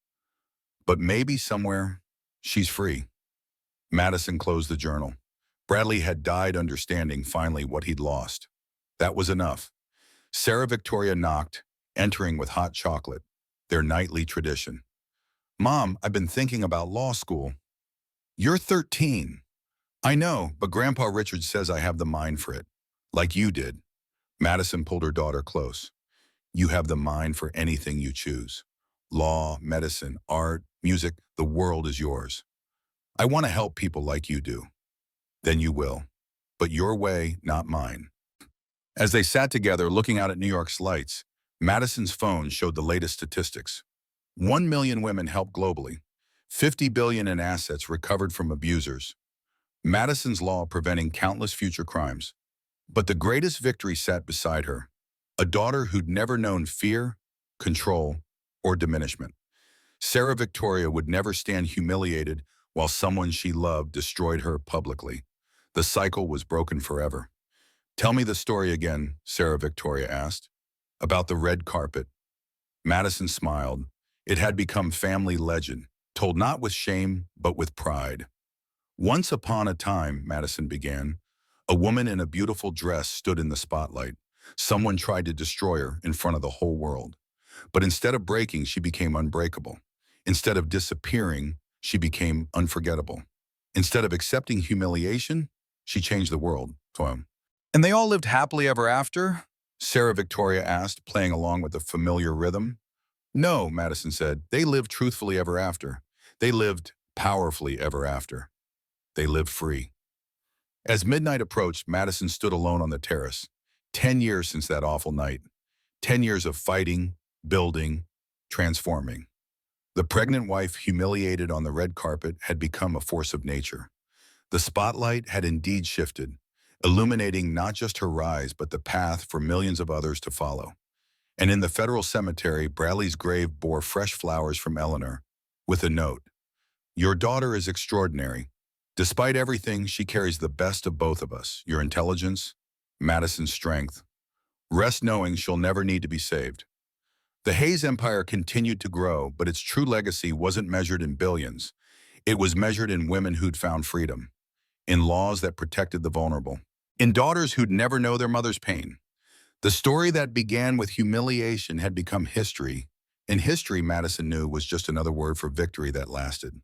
But maybe somewhere, she's free." Madison closed the journal. Bradley had died understanding finally what he'd lost. That was enough. Sarah Victoria knocked, entering with hot chocolate, their nightly tradition. "Mom, I've been thinking about law school." "You're 13. "I know, but Grandpa Richard says I have the mind for it. Like you did." Madison pulled her daughter close. "You have the mind for anything you choose. Law, medicine, art, music, the world is yours. I want to help people like you do." "Then you will. But your way, not mine." As they sat together looking out at New York's lights, Madison's phone showed the latest statistics. 1 million women helped globally. 50 billion in assets recovered from abusers. Madison's law preventing countless future crimes. But the greatest victory sat beside her. A daughter who'd never known fear, control, or diminishment. Sarah Victoria would never stand humiliated while someone she loved destroyed her publicly. The cycle was broken forever. Tell me the story again, Sarah Victoria asked. About the red carpet. Madison smiled. It had become family legend, told not with shame, but with pride. Once upon a time, Madison began, a woman in a beautiful dress stood in the spotlight. Someone tried to destroy her in front of the whole world. But instead of breaking, she became unbreakable. Instead of disappearing, she became unforgettable. Instead of accepting humiliation, she changed the world. And they all lived happily ever after? Sarah Victoria asked, playing along with a familiar rhythm. No, Madison said, they lived truthfully ever after. They lived powerfully ever after. They lived free. As midnight approached, Madison stood alone on the terrace. 10 years since that awful night. 10 years of fighting, building, transforming. The pregnant wife, humiliated on the red carpet, had become a force of nature. The spotlight had indeed shifted, illuminating not just her rise, but the path for millions of others to follow. And in the federal cemetery, Bradley's grave bore fresh flowers from Eleanor, with a note. Your daughter is extraordinary. Despite everything, she carries the best of both of us, your intelligence, Madison's strength. Rest knowing she'll never need to be saved. The Hayes Empire continued to grow, but its true legacy wasn't measured in billions. It was measured in women who'd found freedom, in laws that protected the vulnerable, in daughters who'd never know their mother's pain. The story that began with humiliation had become history, and history, Madison knew, was just another word for victory that lasted.